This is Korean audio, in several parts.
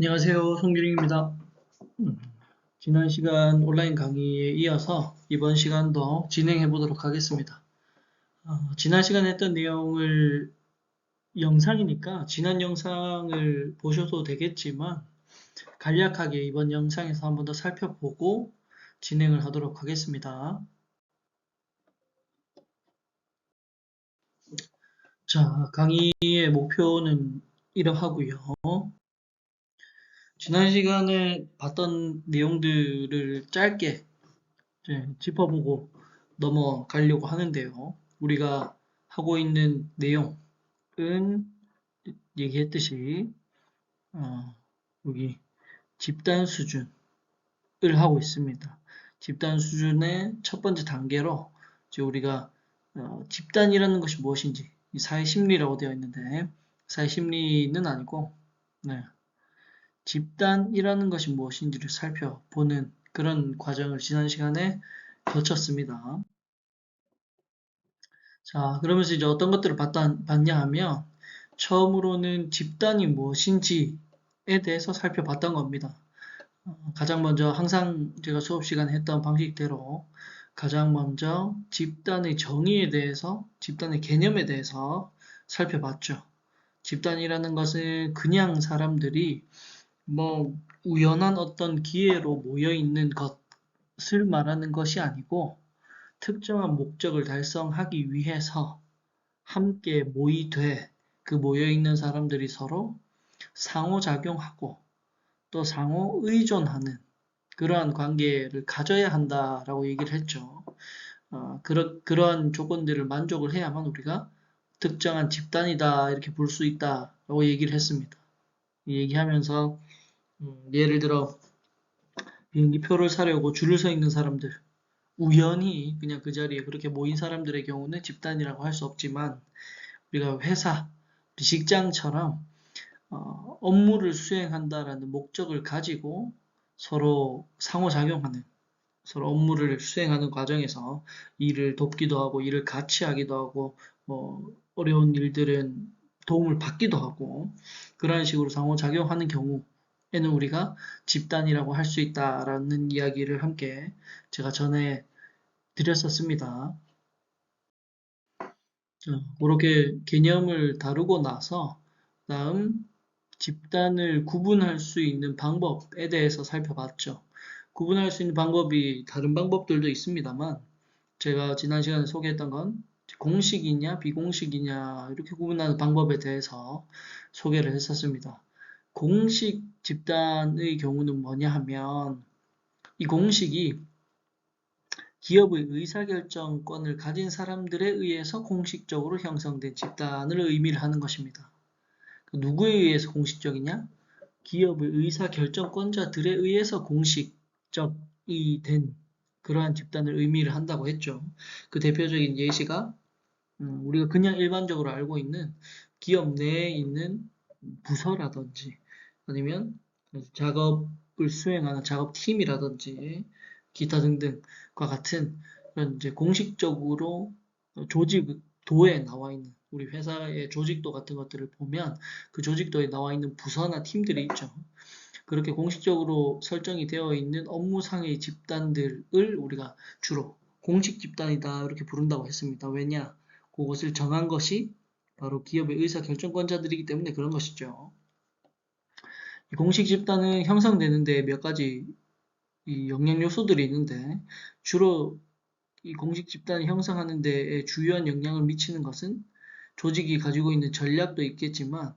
안녕하세요. 송규링입니다. 음, 지난 시간 온라인 강의에 이어서 이번 시간도 진행해 보도록 하겠습니다. 지난 시간에 했던 내용을 영상이니까 지난 영상을 보셔도 되겠지만 간략하게 이번 영상에서 한 번 더 살펴보고 진행을 하도록 하겠습니다. 자, 강의의 목표는 이러하고요. 지난 시간에 봤던 내용들을 짧게 짚어보고 넘어가려고 하는데요. 우리가 하고 있는 내용은 얘기했듯이 여기 집단 수준을 하고 있습니다. 집단 수준의 첫 번째 단계로 이제 우리가 집단이라는 것이 무엇인지 사회 심리라고 되어 있는데 사회 심리는 아니고 집단이라는 것이 무엇인지를 살펴보는 그런 과정을 지난 시간에 거쳤습니다. 자, 그러면서 이제 어떤 것들을 봤냐 하면 처음으로는 집단이 무엇인지에 대해서 살펴봤던 겁니다. 가장 먼저 항상 제가 수업 시간에 했던 방식대로 가장 먼저 집단의 정의에 대해서, 집단의 개념에 대해서 살펴봤죠. 집단이라는 것은 그냥 사람들이 뭐 우연한 어떤 기회로 모여 있는 것을 말하는 것이 아니고 특정한 목적을 달성하기 위해서 함께 모이되 그 모여있는 사람들이 서로 상호작용하고 또 상호 의존하는 그러한 관계를 가져야 한다라고 얘기를 했죠. 그런 조건들을 만족을 해야만 우리가 특정한 집단이다 이렇게 볼 수 있다라고 얘기를 했습니다. 얘기하면서 예를 들어 비행기표를 사려고 줄을 서 있는 사람들 우연히 그냥 그 자리에 그렇게 모인 사람들의 경우는 집단이라고 할 수 없지만 우리가 회사, 직장처럼 업무를 수행한다라는 목적을 가지고 서로 상호작용하는, 서로 업무를 수행하는 과정에서 일을 돕기도 하고, 일을 같이 하기도 하고, 어려운 일들은 도움을 받기도 하고, 그런 식으로 상호작용하는 경우에는 우리가 집단이라고 할 수 있다라는 이야기를 함께 제가 전에 드렸었습니다. 그렇게 개념을 다루고 나서 다음 집단을 구분할 수 있는 방법에 대해서 살펴봤죠. 구분할 수 있는 방법이 다른 방법들도 있습니다만 제가 지난 시간에 소개했던 건 공식이냐 비공식이냐 이렇게 구분하는 방법에 대해서 소개를 했었습니다. 공식 집단의 경우는 뭐냐 하면 이 공식이 기업의 의사결정권을 가진 사람들에 의해서 공식적으로 형성된 집단을 의미를 하는 것입니다. 누구에 의해서 공식적이냐? 기업의 의사결정권자들에 의해서 공식적이 된 그러한 집단을 의미를 한다고 했죠. 그 대표적인 예시가 우리가 그냥 일반적으로 알고 있는 기업 내에 있는 부서라든지 아니면 작업을 수행하는 작업팀이라든지 기타 등등과 같은 그런 이제 공식적으로 조직도에 나와 있는 우리 회사의 조직도 같은 것들을 보면 그 조직도에 나와 있는 부서나 팀들이 있죠. 그렇게 공식적으로 설정이 되어 있는 업무상의 집단들을 우리가 주로 공식 집단이다 이렇게 부른다고 했습니다. 왜냐? 그것을 정한 것이 바로 기업의 의사결정권자들이기 때문에 그런 것이죠. 공식 집단은 형성되는데 몇 가지 이 영향 요소들이 있는데 주로 이 공식 집단을 형성하는 데에 주요한 영향을 미치는 것은 조직이 가지고 있는 전략도 있겠지만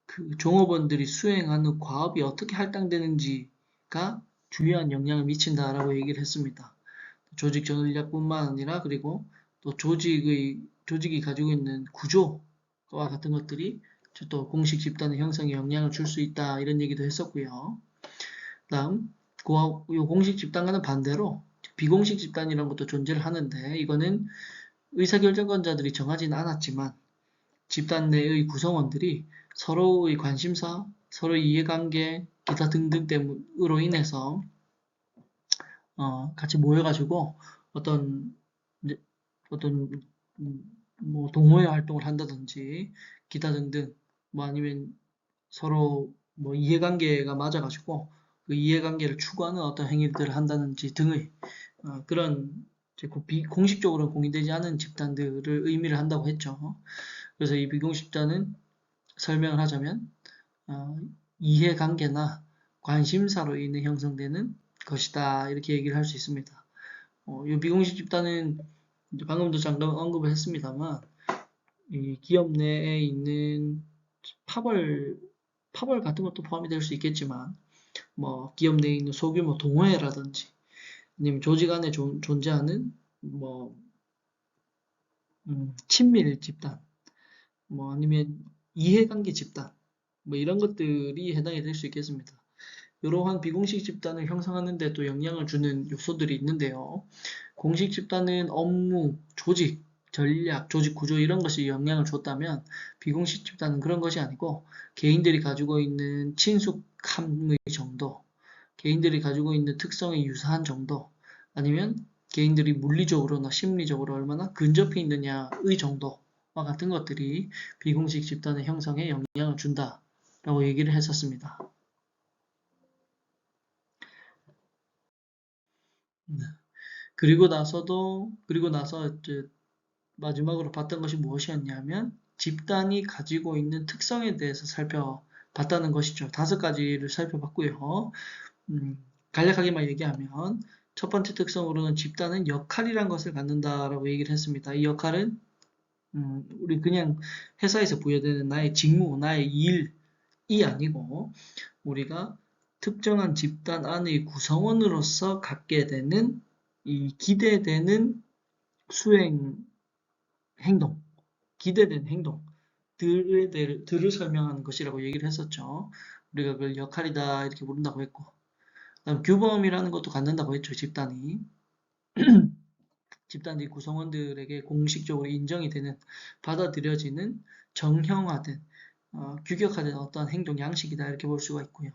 그 종업원들이 수행하는 과업이 어떻게 할당되는지가 중요한 영향을 미친다라고 얘기를 했습니다. 조직 전략뿐만 아니라 그리고 또 조직이 가지고 있는 구조와 같은 것들이 또 공식 집단의 형성에 영향을 줄 수 있다 이런 얘기도 했었고요. 다음 이 공식 집단과는 반대로 비공식 집단이라는 것도 존재를 하는데 이거는 의사결정권자들이 정하지는 않았지만 집단 내의 구성원들이 서로의 관심사, 서로의 이해관계, 기타 등등 때문으로 인해서 같이 모여가지고 어떤 어떤 뭐 동호회 활동을 한다든지 기타 등등 뭐 아니면 서로 뭐 이해관계가 맞아가지고 그 이해관계를 추구하는 어떤 행위들을 한다든지 등의 그런 이제 공식적으로 공인되지 않은 집단들을 의미를 한다고 했죠. 그래서 이 비공식 집단은 설명을 하자면 이해관계나 관심사로 인해 형성되는 것이다 이렇게 얘기를 할 수 있습니다. 이 비공식 집단은 이제 방금도 잠깐 언급을 했습니다만 이 기업 내에 있는 파벌 같은 것도 포함이 될 수 있겠지만 뭐 기업 내에 있는 소규모 동호회라든지 아니면 조직 안에 존재하는 뭐 친밀 집단 뭐 아니면 이해관계 집단 뭐 이런 것들이 해당이 될 수 있겠습니다. 이러한 비공식 집단을 형성하는 데 또 영향을 주는 요소들이 있는데요. 공식 집단은 업무, 조직, 전략, 조직 구조 이런 것이 영향을 줬다면 비공식 집단은 그런 것이 아니고 개인들이 가지고 있는 친숙함의 정도, 개인들이 가지고 있는 특성에 유사한 정도, 아니면 개인들이 물리적으로나 심리적으로 얼마나 근접해 있느냐의 정도와 같은 것들이 비공식 집단의 형성에 영향을 준다라고 얘기를 했었습니다. 네. 그리고 나서 이제 마지막으로 봤던 것이 무엇이었냐면 집단이 가지고 있는 특성에 대해서 살펴봤다는 것이죠. 5가지를 살펴봤고요. 간략하게만 얘기하면 첫 번째 특성으로는 집단은 역할이란 것을 갖는다라고 얘기를 했습니다. 이 역할은 우리 그냥 회사에서 부여되는 나의 직무, 나의 일이 아니고 우리가 특정한 집단 안의 구성원으로서 갖게 되는 이 기대되는 수행 행동, 기대된 행동들을 설명하는 것이라고 얘기를 했었죠. 우리가 그걸 역할이다 이렇게 부른다고 했고, 그다음 규범이라는 것도 갖는다고 했죠. 집단의 구성원들에게 공식적으로 인정이 되는, 받아들여지는 정형화된, 규격화된 어떤 행동 양식이다 이렇게 볼 수가 있고요.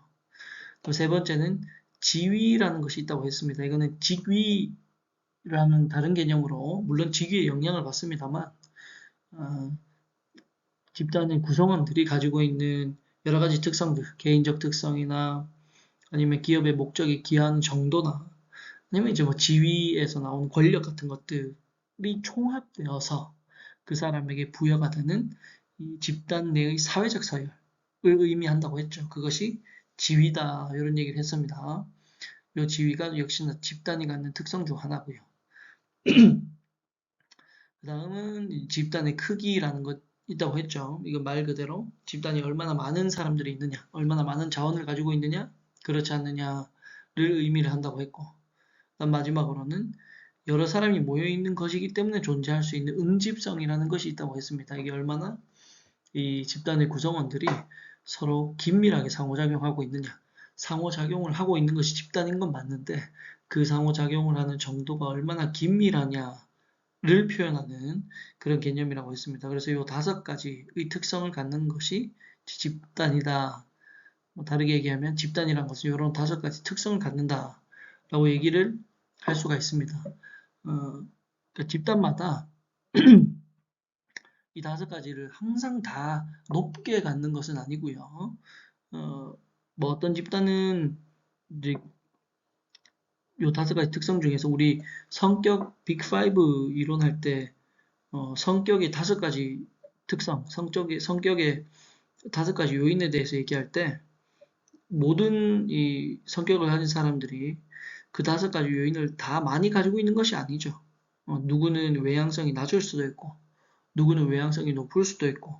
또 세 번째는 지위라는 것이 있다고 했습니다. 이거는 직위라는 다른 개념으로 물론 직위에 영향을 받습니다만 집단의 구성원들이 가지고 있는 여러 가지 특성들, 개인적 특성이나 아니면 기업의 목적에 기하는 정도나 아니면 이제 뭐 지위에서 나오는 권력 같은 것들이 총합되어서 그 사람에게 부여가 되는 이 집단 내의 사회적 서열을 의미한다고 했죠. 그것이 지위다 이런 얘기를 했습니다. 이 지위가 역시나 집단이 갖는 특성 중 하나고요. 그 다음은 집단의 크기라는 것 있다고 했죠. 이거 말 그대로 집단이 얼마나 많은 사람들이 있느냐, 얼마나 많은 자원을 가지고 있느냐, 그렇지 않느냐를 의미를 한다고 했고, 그다음 마지막으로는 여러 사람이 모여 있는 것이기 때문에 존재할 수 있는 응집성이라는 것이 있다고 했습니다. 이게 얼마나 이 집단의 구성원들이 서로 긴밀하게 상호작용하고 있느냐, 상호작용을 하고 있는 것이 집단인 건 맞는데 그 상호작용을 하는 정도가 얼마나 긴밀하냐 를 표현하는 그런 개념이라고 했습니다. 그래서 이 5가지의 특성을 갖는 것이 집단이다. 뭐 다르게 얘기하면 집단이란 것은 이런 5가지 특성을 갖는다라고 얘기를 할 수가 있습니다. 그러니까 집단마다 이 5가지를 항상 다 높게 갖는 것은 아니고요. 뭐 어떤 집단은 이제 요 5가지 특성 중에서 우리 성격 빅5 이론할 때 성격의 5가지 특성, 성격의 5가지 요인에 대해서 얘기할 때 모든 이 성격을 가진 사람들이 그 5가지 요인을 다 많이 가지고 있는 것이 아니죠. 누구는 외향성이 낮을 수도 있고, 누구는 외향성이 높을 수도 있고,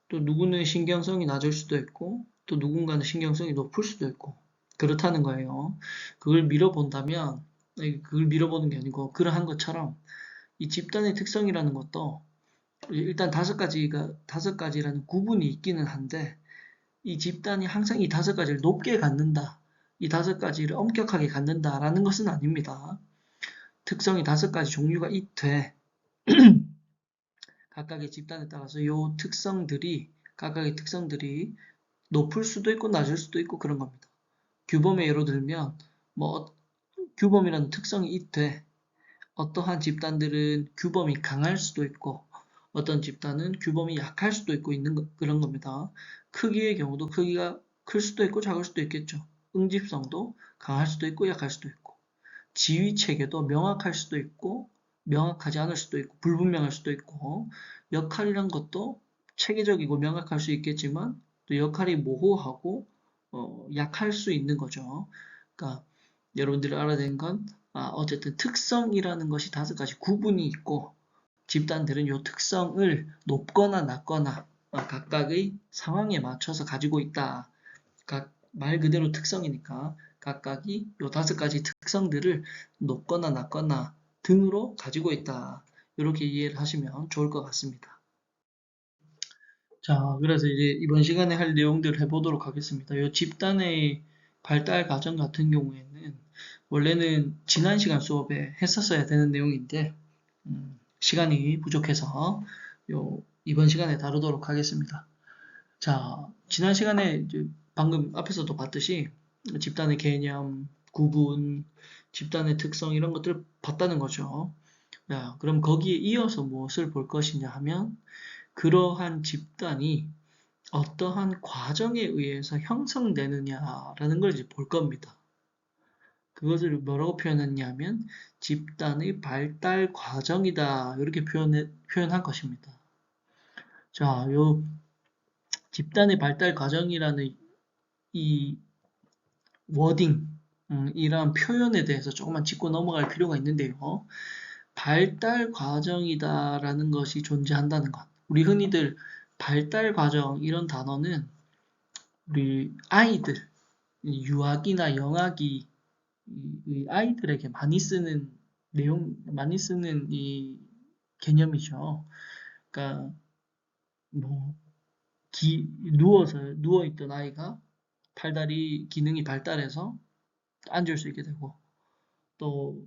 또 누구는 신경성이 낮을 수도 있고, 또 누군가는 신경성이 높을 수도 있고, 그렇다는 거예요. 그걸 밀어본다면, 그걸 밀어보는 게 아니고, 그러한 것처럼 이 집단의 특성이라는 것도 일단 5가지라는 구분이 있기는 한데, 이 집단이 항상 이 5가지를 높게 갖는다, 이 5가지를 엄격하게 갖는다라는 것은 아닙니다. 특성이 5가지 종류가 있되, 각각의 집단에 따라서 각각의 특성들이 높을 수도 있고 낮을 수도 있고 그런 겁니다. 규범의 예로 들면, 뭐, 규범이라는 특성이 있되, 어떠한 집단들은 규범이 강할 수도 있고, 어떤 집단은 규범이 약할 수도 있고 그런 겁니다. 크기의 경우도 크기가 클 수도 있고 작을 수도 있겠죠. 응집성도 강할 수도 있고 약할 수도 있고, 지위 체계도 명확할 수도 있고 명확하지 않을 수도 있고 불분명할 수도 있고, 역할이란 것도 체계적이고 명확할 수 있겠지만 또 역할이 모호하고 약할 수 있는 거죠. 그러니까 여러분들이 알아야 되는 건 어쨌든 특성이라는 것이 5가지 구분이 있고, 집단들은 이 특성을 높거나 낮거나 각각의 상황에 맞춰서 가지고 있다. 말 그대로 특성이니까 각각이 이 5가지 특성들을 높거나 낮거나 등으로 가지고 있다. 이렇게 이해를 하시면 좋을 것 같습니다. 자, 그래서 이제 이번 시간에 할 내용들을 해보도록 하겠습니다. 이 집단의 발달 과정 같은 경우에는 원래는 지난 시간 수업에 했었어야 되는 내용인데 시간이 부족해서 이번 시간에 다루도록 하겠습니다. 자, 지난 시간에 이제 방금 앞에서도 봤듯이 집단의 개념, 구분, 집단의 특성 이런 것들을 봤다는 거죠. 자, 그럼 거기에 이어서 무엇을 볼 것이냐 하면 그러한 집단이 어떠한 과정에 의해서 형성되느냐라는 걸 이제 볼 겁니다. 그것을 뭐라고 표현했냐면 집단의 발달 과정이다. 이렇게 표현한 것입니다. 자, 요 집단의 발달 과정이라는 이 워딩, 이러한 표현에 대해서 조금만 짚고 넘어갈 필요가 있는데요. 발달 과정이다라는 것이 존재한다는 것. 우리 흔히들 발달 과정 이런 단어는 우리 아이들, 유아기나 영아기 이 아이들에게 많이 쓰는 많이 쓰는 이 개념이죠. 그러니까 뭐 누워있던 아이가 팔다리 기능이 발달해서 앉을 수 있게 되고, 또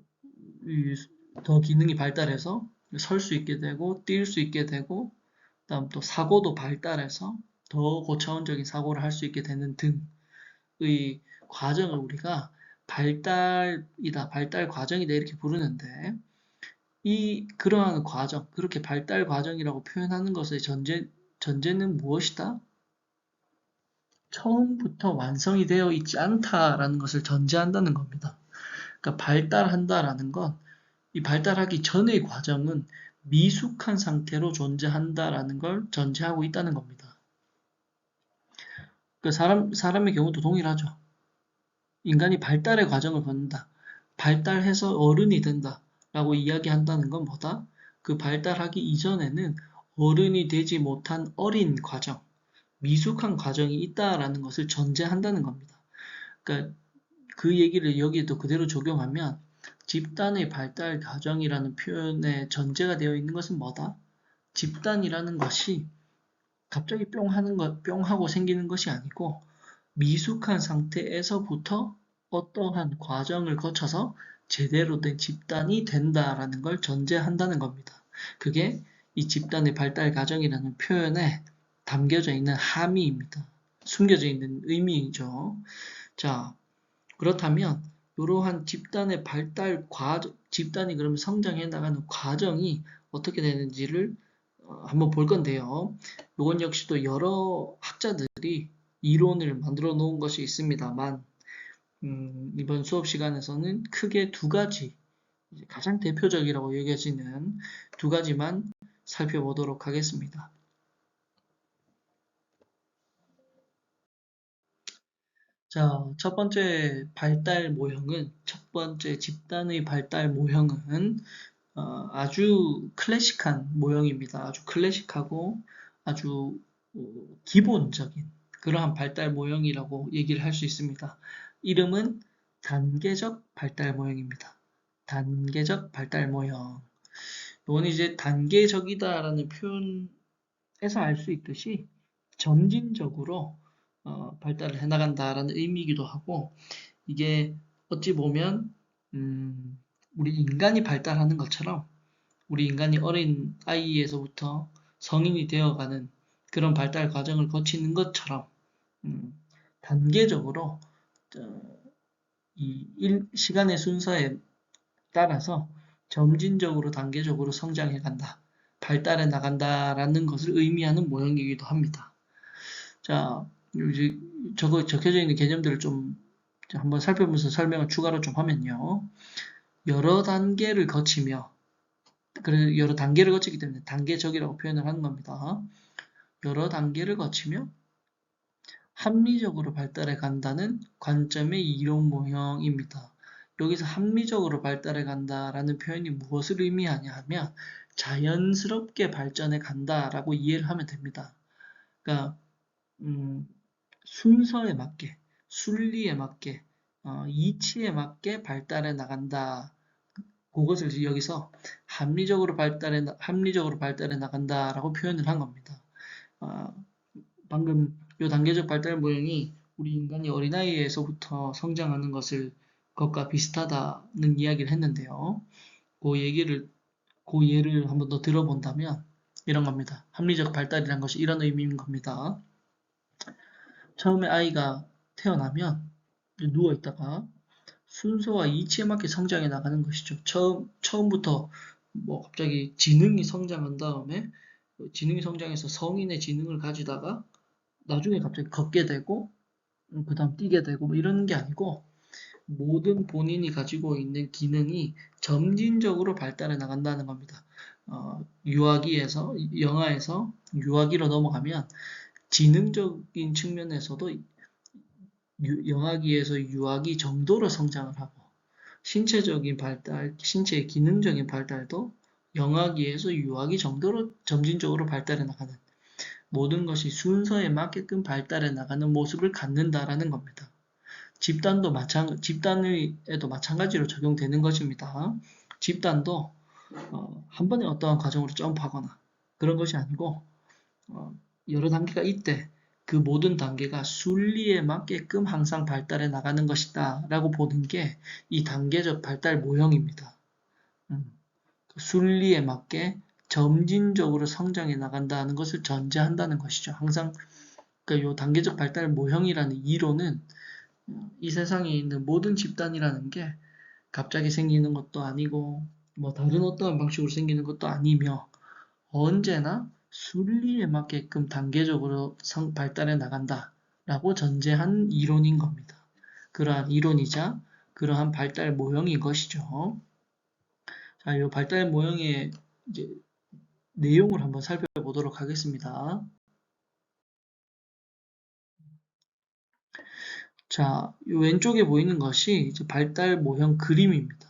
더 기능이 발달해서 설 수 있게 되고 뛸 수 있게 되고, 그다음 또 사고도 발달해서 더 고차원적인 사고를 할 수 있게 되는 등의 과정을 우리가 발달이다, 발달 과정이다 이렇게 부르는데, 그러한 과정, 그렇게 발달 과정이라고 표현하는 것의 전제는 무엇이다? 처음부터 완성이 되어 있지 않다라는 것을 전제한다는 겁니다. 그러니까 발달한다라는 건 이 발달하기 전의 과정은 미숙한 상태로 존재한다라는 걸 전제하고 있다는 겁니다. 그러니까 사람의 경우도 동일하죠. 인간이 발달의 과정을 걷는다. 발달해서 어른이 된다. 라고 이야기한다는 건 뭐다? 그 발달하기 이전에는 어른이 되지 못한 어린 과정, 미숙한 과정이 있다라는 것을 전제한다는 겁니다. 그러니까 그 얘기를 여기에도 그대로 적용하면 집단의 발달 과정이라는 표현에 전제가 되어 있는 것은 뭐다? 집단이라는 것이 갑자기 뿅 하고 생기는 것이 아니고 미숙한 상태에서부터 어떠한 과정을 거쳐서 제대로 된 집단이 된다라는 걸 전제한다는 겁니다. 그게 이 집단의 발달 과정이라는 표현에 담겨져 있는 함의입니다. 숨겨져 있는 의미이죠. 자, 그렇다면 이러한 집단의 발달 과정, 집단이 그러면 성장해 나가는 과정이 어떻게 되는지를 한번 볼 건데요. 이건 역시도 여러 학자들이 이론을 만들어 놓은 것이 있습니다만, 이번 수업 시간에서는 크게 2가지, 가장 대표적이라고 여겨지는 2가지만 살펴보도록 하겠습니다. 자, 첫 번째 집단의 발달 모형은 아주 클래식한 모형입니다. 아주 클래식하고 아주 기본적인 그러한 발달 모형이라고 얘기를 할 수 있습니다. 이름은 단계적 발달 모형입니다. 단계적 발달 모형. 이건 이제 단계적이다라는 표현에서 알 수 있듯이 점진적으로 발달을 해나간다라는 의미이기도 하고, 이게 어찌 보면 우리 인간이 발달하는 것처럼 우리 인간이 어린 아이에서부터 성인이 되어가는 그런 발달 과정을 거치는 것처럼 단계적으로 시간의 순서에 따라서 점진적으로 단계적으로 성장해 간다, 발달해 나간다라는 것을 의미하는 모형이기도 합니다. 자, 이제 적혀져 있는 개념들을 좀 한번 살펴보면서 설명을 추가로 좀 하면요. 여러 단계를 거치며, 그래서 여러 단계를 거치기 때문에 단계적이라고 표현을 하는 겁니다. 여러 단계를 거치며 합리적으로 발달해 간다는 관점의 이론 모형입니다. 여기서 합리적으로 발달해 간다라는 표현이 무엇을 의미하냐 하면 자연스럽게 발전해 간다라고 이해를 하면 됩니다. 그러니까 순서에 맞게, 순리에 맞게, 이치에 맞게 발달해 나간다. 그것을 여기서 합리적으로 발달해 나간다라고 표현을 한 겁니다. 방금 이 단계적 발달 모형이 우리 인간이 어린아이에서부터 성장하는 것과 비슷하다는 이야기를 했는데요. 그 예를 한번 더 들어본다면 이런 겁니다. 합리적 발달이란 것이 이런 의미인 겁니다. 처음에 아이가 태어나면 누워 있다가 순서와 이치에 맞게 성장해 나가는 것이죠. 처음부터 뭐 갑자기 지능이 성장한 다음에 지능이 성장해서 성인의 지능을 가지다가 나중에 갑자기 걷게 되고 그 다음 뛰게 되고 뭐 이런 게 아니고 모든 본인이 가지고 있는 기능이 점진적으로 발달해 나간다는 겁니다. 영아에서 유아기로 넘어가면 지능적인 측면에서도 영아기에서 유아기 정도로 성장을 하고 신체적인 발달, 신체의 기능적인 발달도 영아기에서 유아기 정도로 점진적으로 발달해 나가는 모든 것이 순서에 맞게끔 발달해 나가는 모습을 갖는다라는 겁니다. 집단에도 마찬가지로 적용되는 것입니다. 집단도 한 번에 어떠한 과정으로 점프하거나 그런 것이 아니고 여러 단계가 있대. 그 모든 단계가 순리에 맞게끔 항상 발달해 나가는 것이다 라고 보는 게 이 단계적 발달 모형입니다. 순리에 맞게 점진적으로 성장해 나간다는 것을 전제한다는 것이죠. 항상 그러니까 이 단계적 발달 모형이라는 이론은 이 세상에 있는 모든 집단이라는 게 갑자기 생기는 것도 아니고 뭐 다른 어떠한 방식으로 생기는 것도 아니며 언제나 순리에 맞게끔 단계적으로 발달해 나간다라고 전제한 이론인 겁니다. 그러한 이론이자 그러한 발달 모형인 것이죠. 자, 이 발달 모형의 이제 내용을 한번 살펴보도록 하겠습니다. 자, 왼쪽에 보이는 것이 이제 발달 모형 그림입니다.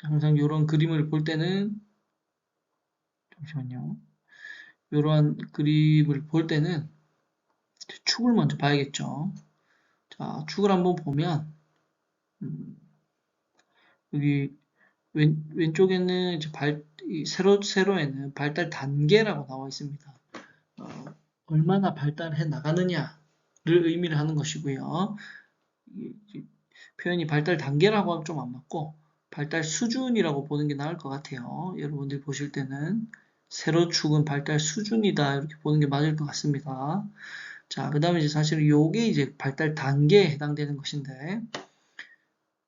항상 이런 그림을 볼 때는 잠시만요. 이러한 그림을 볼 때는 축을 먼저 봐야겠죠. 자, 축을 한번 보면 여기 왼쪽에는 이제 세로에는 발달 단계라고 나와 있습니다. 얼마나 발달해 나가느냐를 의미를 하는 것이고요. 표현이 발달 단계라고 하면 좀 안 맞고 발달 수준이라고 보는 게 나을 것 같아요. 여러분들이 보실 때는 세로축은 발달 수준이다 이렇게 보는 게 맞을 것 같습니다. 자, 그 다음에 이제 사실은 요게 이제 발달 단계에 해당되는 것인데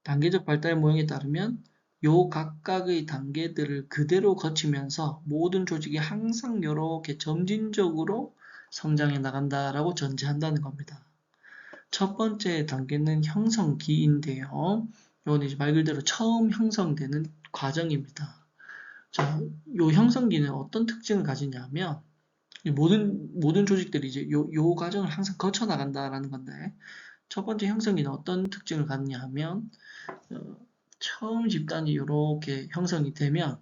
단계적 발달 모형에 따르면 요 각각의 단계들을 그대로 거치면서 모든 조직이 항상 이렇게 점진적으로 성장해 나간다라고 전제한다는 겁니다. 첫 번째 단계는 형성기인데요. 이건 이제 말 그대로 처음 형성되는 과정입니다. 자, 요 형성기는 어떤 특징을 가지냐면 모든 조직들이 이제 요 과정을 항상 거쳐 나간다라는 건데 첫 번째 형성기는 어떤 특징을 갖냐 하면 처음 집단이 이렇게 형성이 되면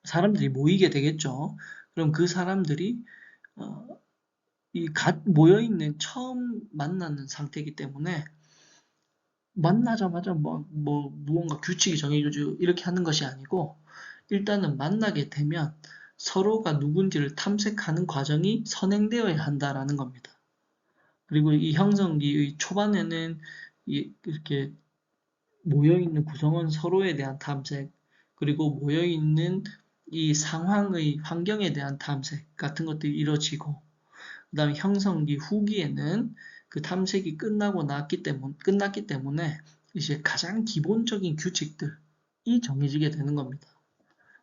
사람들이 모이게 되겠죠. 그럼 그 사람들이 모여있는 처음 만나는 상태이기 때문에 만나자마자 무언가 규칙이 정해져 이렇게 하는 것이 아니고 일단은 만나게 되면 서로가 누군지를 탐색하는 과정이 선행되어야 한다라는 겁니다. 그리고 이 형성기의 초반에는 이렇게 모여있는 구성원 서로에 대한 탐색, 그리고 모여있는 이 상황의 환경에 대한 탐색 같은 것들이 이루어지고, 그 다음에 형성기 후기에는 그 탐색이 끝났기 때문에 이제 가장 기본적인 규칙들이 정해지게 되는 겁니다.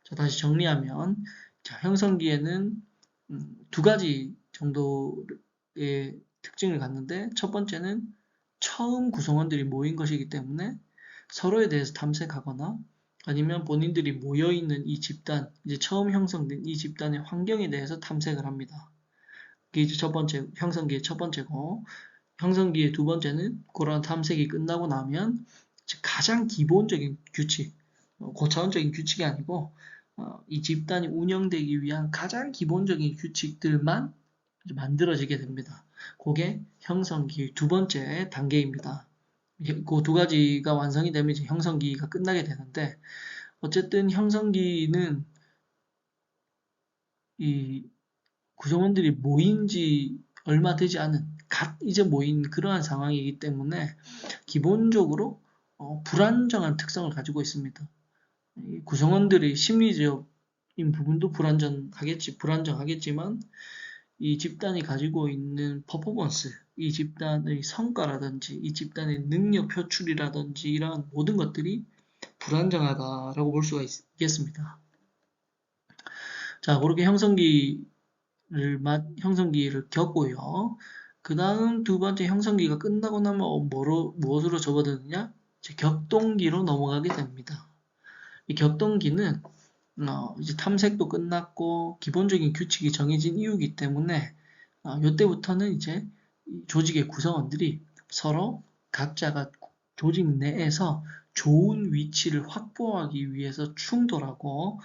자, 다시 정리하면, 자, 형성기에는 두 가지 정도의 특징을 갖는데 첫 번째는 처음 구성원들이 모인 것이기 때문에 서로에 대해서 탐색하거나 아니면 본인들이 모여있는 이 집단, 이제 처음 형성된 이 집단의 환경에 대해서 탐색을 합니다. 그게 이제 첫 번째, 형성기의 첫 번째고, 형성기의 두 번째는 그런 탐색이 끝나고 나면 가장 기본적인 규칙, 고차원적인 규칙이 아니고 이 집단이 운영되기 위한 가장 기본적인 규칙들만 만들어지게 됩니다. 그게 형성기 두 번째 단계입니다. 그 두 가지가 완성이 되면 이제 형성기가 끝나게 되는데 어쨌든 형성기는 이 구성원들이 모인 지 얼마 되지 않은 갓 이제 모인 그러한 상황이기 때문에 기본적으로 불안정한 특성을 가지고 있습니다. 구성원들의 심리적인 부분도 불안정하겠지만 이 집단이 가지고 있는 퍼포먼스, 이 집단의 성과라든지 이 집단의 능력 표출이라든지 이런 모든 것들이 불안정하다라고 볼 수가 있겠습니다. 자, 그렇게 형성기를 겪고요. 그 다음 두 번째 형성기가 끝나고 나면 무엇으로 접어드느냐? 이제 격동기로 넘어가게 됩니다. 이 격동기는 이제 탐색도 끝났고 기본적인 규칙이 정해진 이유이기 때문에 이때부터는 이제 조직의 구성원들이 서로 각자가 조직 내에서 좋은 위치를 확보하기 위해서 충돌하고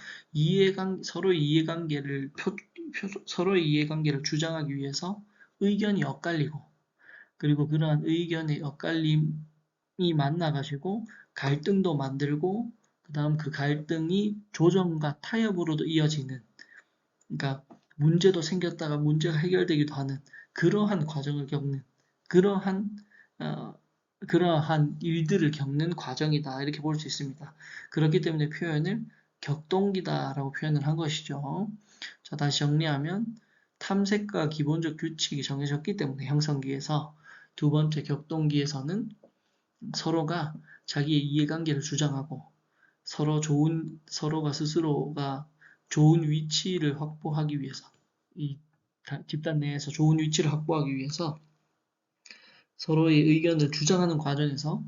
서로의 이해관계를 주장하기 위해서 의견이 엇갈리고 그리고 그러한 의견의 엇갈림이 만나가지고 갈등도 만들고 그 다음 그 갈등이 조정과 타협으로도 이어지는 그러니까 문제도 생겼다가 문제가 해결되기도 하는 그러한 과정을 겪는 그러한 일들을 겪는 과정이다 이렇게 볼 수 있습니다. 그렇기 때문에 표현을 격동기다라고 표현을 한 것이죠. 자, 다시 정리하면 탐색과 기본적 규칙이 정해졌기 때문에 형성기에서 두 번째 격동기에서는 서로가 자기의 이해관계를 주장하고 서로가 스스로가 좋은 위치를 확보하기 위해서 이 집단 내에서 좋은 위치를 확보하기 위해서 서로의 의견을 주장하는 과정에서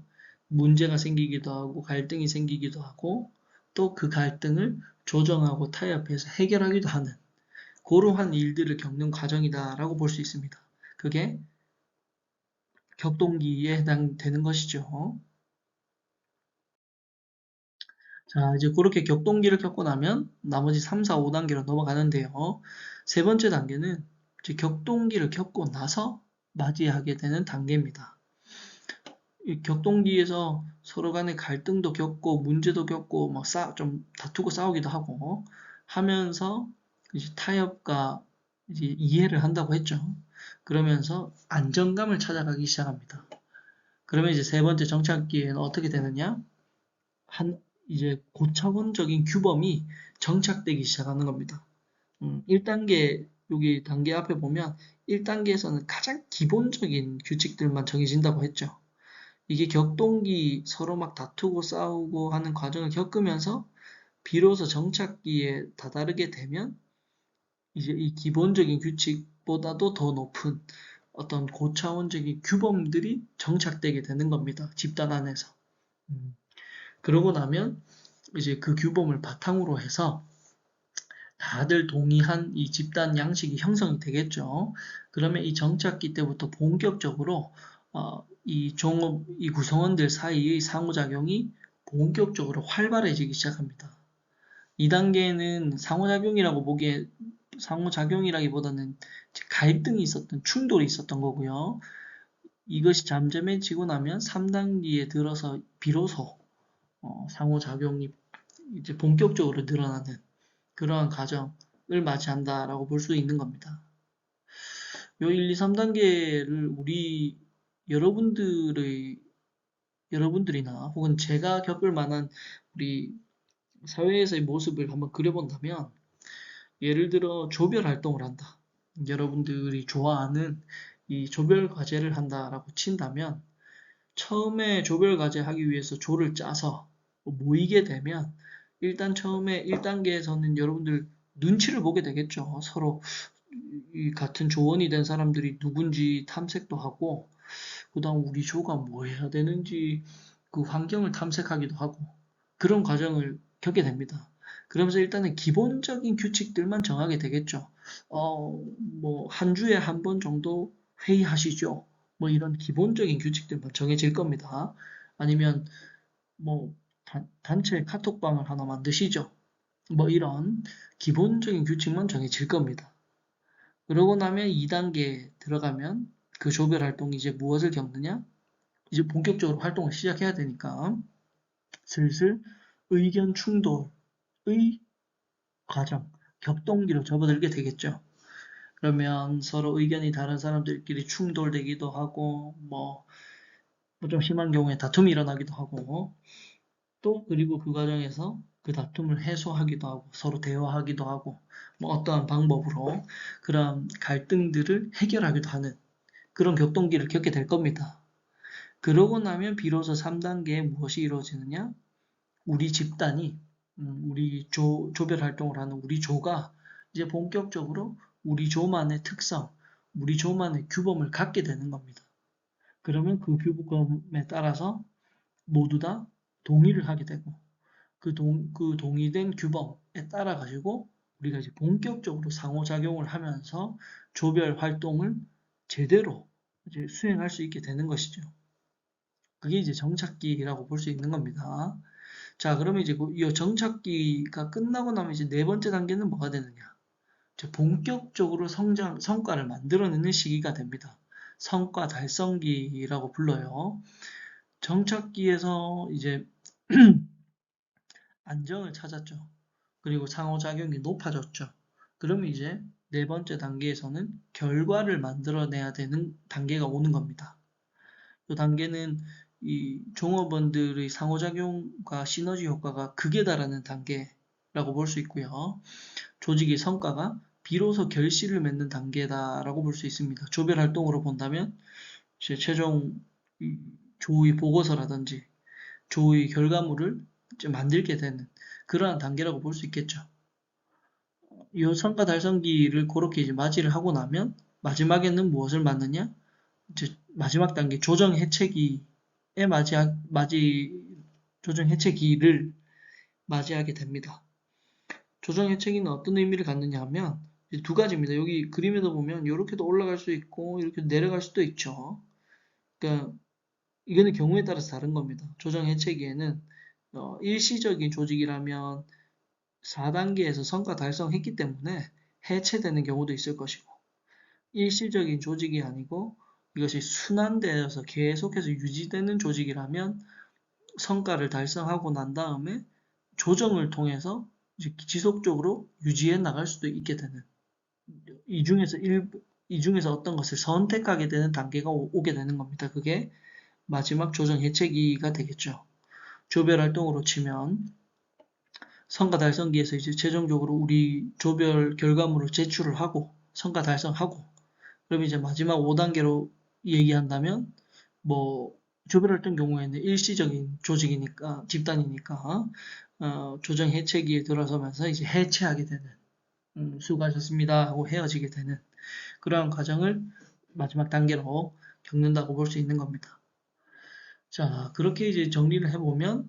문제가 생기기도 하고 갈등이 생기기도 하고 또 그 갈등을 조정하고 타협해서 해결하기도 하는 그러한 일들을 겪는 과정이다라고 볼 수 있습니다. 그게 격동기에 해당되는 것이죠. 자, 이제 그렇게 격동기를 겪고 나면 나머지 3, 4, 5단계로 넘어가는데요. 세 번째 단계는 이제 격동기를 겪고 나서 맞이하게 되는 단계입니다. 이 격동기에서 서로 간에 갈등도 겪고 문제도 겪고 막 좀 다투고 싸우기도 하고 하면서 이제 타협과 이제 이해를 한다고 했죠. 그러면서 안정감을 찾아가기 시작합니다. 그러면 이제 세 번째 정착기에는 어떻게 되느냐? 이제 고차원적인 규범이 정착되기 시작하는 겁니다. 1단계, 여기 단계 앞에 보면 1단계에서는 가장 기본적인 규칙들만 정해진다고 했죠. 이게 격동기 서로 막 다투고 싸우고 하는 과정을 겪으면서 비로소 정착기에 다다르게 되면 이제 이 기본적인 규칙보다도 더 높은 어떤 고차원적인 규범들이 정착되게 되는 겁니다. 집단 안에서. 그러고 나면 이제 그 규범을 바탕으로 해서 다들 동의한 이 집단 양식이 형성이 되겠죠. 그러면 이 정착기 때부터 본격적으로 이 구성원들 사이의 상호작용이 본격적으로 활발해지기 시작합니다. 2단계는 상호작용이라기보다는 갈등이 있었던, 충돌이 있었던 거고요. 이것이 잠잠해지고 나면 3단계에 들어서 비로소 상호작용이 이제 본격적으로 늘어나는 그러한 과정을 맞이한다라고 볼 수 있는 겁니다. 요 1, 2, 3단계를 여러분들이나 혹은 제가 겪을 만한 우리 사회에서의 모습을 한번 그려본다면 예를 들어 조별 활동을 한다. 여러분들이 좋아하는 이 조별 과제를 한다라고 친다면 처음에 조별 과제 하기 위해서 조를 짜서 모이게 되면 일단 처음에 1단계에서는 여러분들 눈치를 보게 되겠죠. 서로 이 같은 조원이 된 사람들이 누군지 탐색도 하고, 그 다음 우리 조가 뭐 해야 되는지 그 환경을 탐색하기도 하고, 그런 과정을 겪게 됩니다. 그러면서 일단은 기본적인 규칙들만 정하게 되겠죠. 뭐, 한 주에 한 번 정도 회의하시죠. 뭐 이런 기본적인 규칙들만 정해질 겁니다. 아니면 뭐, 단체 카톡방을 하나 만드시죠. 뭐 이런 기본적인 규칙만 정해질 겁니다. 그러고 나면 2단계 들어가면 그 조별 활동이 이제 무엇을 겪느냐? 이제 본격적으로 활동을 시작해야 되니까 슬슬 의견 충돌의 과정, 격동기로 접어들게 되겠죠. 그러면 서로 의견이 다른 사람들끼리 충돌되기도 하고, 뭐 좀 심한 경우에 다툼이 일어나기도 하고, 또 그리고 그 과정에서 그 다툼을 해소하기도 하고, 서로 대화하기도 하고, 뭐 어떠한 방법으로 그런 갈등들을 해결하기도 하는 그런 격동기를 겪게 될 겁니다. 그러고 나면 비로소 3단계에 무엇이 이루어지느냐? 우리 집단이, 우리 조별 활동을 하는 우리 조가 이제 본격적으로 우리 조만의 특성, 우리 조만의 규범을 갖게 되는 겁니다. 그러면 그 규범에 따라서 모두 다 동의를 하게 되고, 그 동의된 규범에 따라 가지고 우리가 이제 본격적으로 상호작용을 하면서 조별 활동을 제대로 이제 수행할 수 있게 되는 것이죠. 그게 이제 정착기라고 볼 수 있는 겁니다. 자, 그러면 이제 이 정착기가 끝나고 나면 이제 네 번째 단계는 뭐가 되느냐? 이제 본격적으로 성과를 만들어내는 시기가 됩니다. 성과 달성기라고 불러요. 정착기에서 이제 안정을 찾았죠. 그리고 상호작용이 높아졌죠. 그러면 이제 네 번째 단계에서는 결과를 만들어내야 되는 단계가 오는 겁니다. 이 단계는 이 종업원들의 상호작용과 시너지 효과가 극에 달하는 단계라고 볼 수 있고요. 조직의 성과가 비로소 결실을 맺는 단계다라고 볼 수 있습니다. 조별 활동으로 본다면 최종 조의 보고서라든지 조의 결과물을 만들게 되는 그러한 단계라고 볼 수 있겠죠. 이 성과 달성기를 그렇게 이제 맞이를 하고 나면 마지막에는 무엇을 맞느냐? 이제 마지막 단계 조정 해체기에 조정 해체기를 맞이하게 됩니다. 조정 해체기는 어떤 의미를 갖느냐 하면 두 가지입니다. 여기 그림에도 보면 이렇게도 올라갈 수 있고 이렇게 내려갈 수도 있죠. 그러니까 이거는 경우에 따라서 다른 겁니다. 조정 해체기에는 일시적인 조직이라면 4단계에서 성과 달성했기 때문에 해체되는 경우도 있을 것이고 일시적인 조직이 아니고 이것이 순환되어서 계속해서 유지되는 조직이라면 성과를 달성하고 난 다음에 조정을 통해서 지속적으로 유지해 나갈 수도 있게 되는 이 중에서 어떤 것을 선택하게 되는 단계가 오게 되는 겁니다. 그게 마지막 조정 해체기가 되겠죠. 조별 활동으로 치면 성과 달성기에서 이제 최종적으로 우리 조별 결과물을 제출을 하고 성과 달성하고 그럼 이제 마지막 5단계로 얘기한다면 뭐 조별 활동 경우에는 일시적인 조직이니까 집단이니까 조정 해체기에 들어서면서 이제 해체하게 되는 수고하셨습니다 하고 헤어지게 되는 그러한 과정을 마지막 단계로 겪는다고 볼 수 있는 겁니다. 자, 그렇게 이제 정리를 한번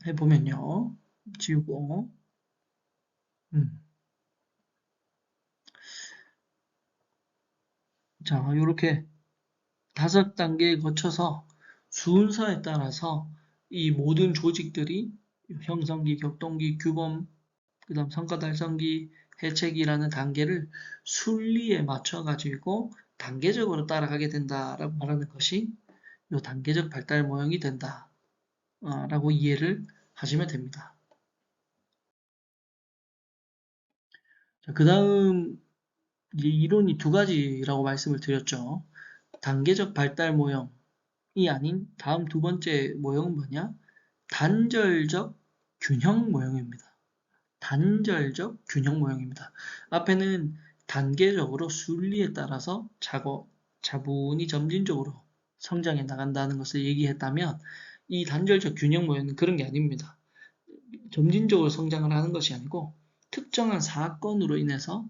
해보면요. 지우고, 자, 이렇게 5단계에 거쳐서 순서에 따라서 이 모든 조직들이 형성기, 격동기, 규범, 그 다음 성과 달성기, 해체기라는 단계를 순리에 맞춰가지고 단계적으로 따라가게 된다라고 말하는 것이 이 단계적 발달 모형이 된다라고 이해를 하시면 됩니다. 그 다음 이론이 두 가지라고 말씀을 드렸죠. 단계적 발달 모형이 아닌 다음 두 번째 모형은 뭐냐? 단절적 균형 모형입니다. 단절적 균형 모형입니다. 앞에는 단계적으로 순리에 따라서 차분히 점진적으로 성장해 나간다는 것을 얘기했다면 이 단절적 균형 모형은 그런 게 아닙니다. 점진적으로 성장을 하는 것이 아니고 특정한 사건으로 인해서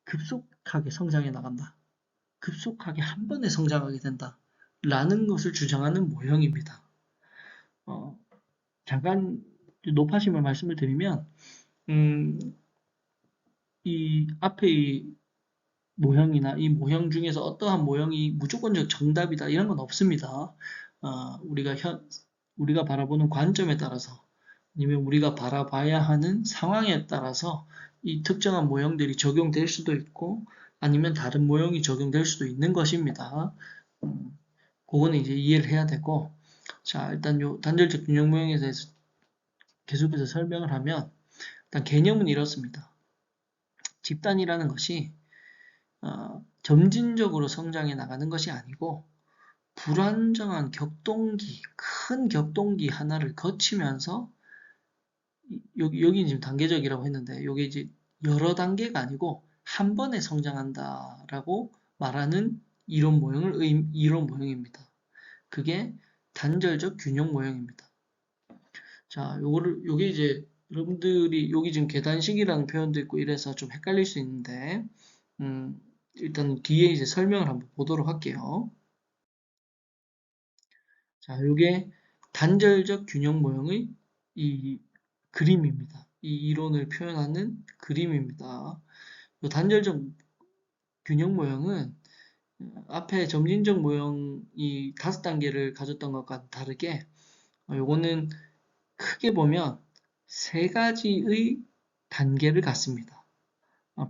급속하게 성장해 나간다. 급속하게 한 번에 성장하게 된다. 라는 것을 주장하는 모형입니다. 잠깐 높아심을 말씀을 드리면 이 앞에 이 모형이나 이 모형 중에서 어떠한 모형이 무조건적 정답이다 이런 건 없습니다. 우리가 바라보는 관점에 따라서 아니면 우리가 바라봐야 하는 상황에 따라서 이 특정한 모형들이 적용될 수도 있고 아니면 다른 모형이 적용될 수도 있는 것입니다. 그거는 이제 이해를 해야 되고 자 일단 요 단절적 균형 모형에 대해서 계속해서 설명을 하면 일단 개념은 이렇습니다. 집단이라는 것이 점진적으로 성장해 나가는 것이 아니고 불안정한 격동기, 큰 격동기 하나를 거치면서 여기 지금 단계적이라고 했는데 여기 이제 여러 단계가 아니고 한 번에 성장한다라고 말하는 이론 모형입니다. 그게 단절적 균형 모형입니다. 자, 요게 이제 여러분들이 여기 지금 계단식이라는 표현도 있고 이래서 좀 헷갈릴 수 있는데 일단 뒤에 이제 설명을 한번 보도록 할게요. 자, 요게 단절적 균형 모형의 이 그림입니다. 이 이론을 표현하는 그림입니다. 요 단절적 균형 모형은 앞에 점진적 모형이 5단계를 가졌던 것과 다르게 요거는 크게 보면 3가지의 단계를 갖습니다.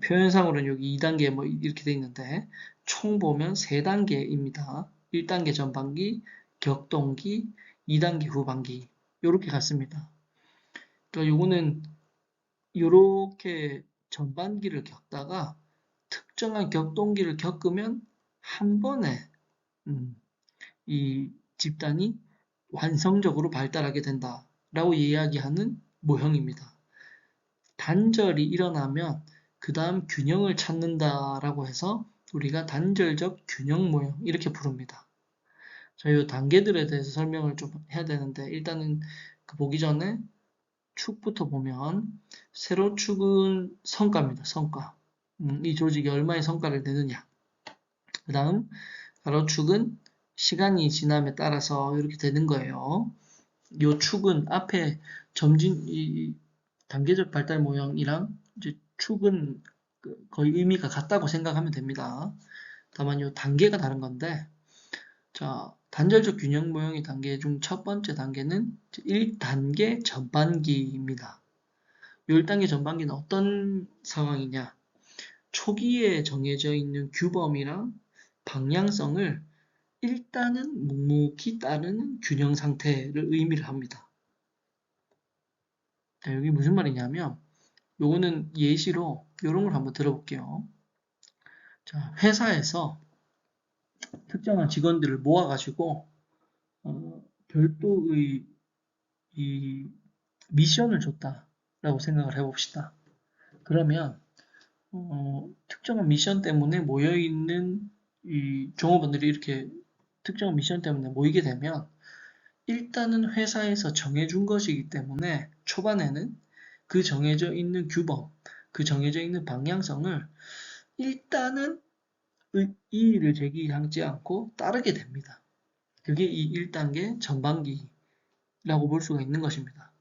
표현상으로는 여기 2단계 뭐 이렇게 돼 있는데 총 보면 3단계입니다. 1단계 전반기, 격동기, 2단계 후반기 이렇게 갖습니다. 그러니까 요거는 이렇게 전반기를 겪다가 특정한 격동기를 겪으면 한 번에 이 집단이 완성적으로 발달하게 된다라고 이야기하는 모형입니다. 단절이 일어나면 그 다음 균형을 찾는다라고 해서 우리가 단절적 균형 모형 이렇게 부릅니다. 자, 이 단계들에 대해서 설명을 좀 해야 되는데 일단은 그 보기 전에 축부터 보면 세로축은 성과입니다. 성과. 이 조직이 얼마의 성과를 내느냐. 그 다음 가로축은 시간이 지남에 따라서 이렇게 되는 거예요. 요 축은 앞에 이 단계적 발달 모형이랑 이제 축은 거의 의미가 같다고 생각하면 됩니다. 다만 요 단계가 다른 건데, 자, 단절적 균형 모형의 단계 중 첫 번째 단계는 1단계 전반기입니다. 1단계 전반기는 어떤 상황이냐? 초기에 정해져 있는 규범이랑 방향성을 일단은 묵묵히 따르는 균형 상태를 의미를 합니다. 자, 여기 무슨 말이냐면 요거는 예시로 이런 걸 한번 들어볼게요. 자, 회사에서 특정한 직원들을 모아가지고 별도의 이 미션을 줬다라고 생각을 해봅시다. 그러면 특정한 미션 때문에 모여있는 이 종업원들이 이렇게 특정한 미션 때문에 모이게 되면 일단은 회사에서 정해준 것이기 때문에 초반에는 그 정해져 있는 규범, 그 정해져 있는 방향성을 일단은 이의를 제기하지 않고 따르게 됩니다. 그게 이 1단계 전반기라고 볼 수가 있는 것입니다.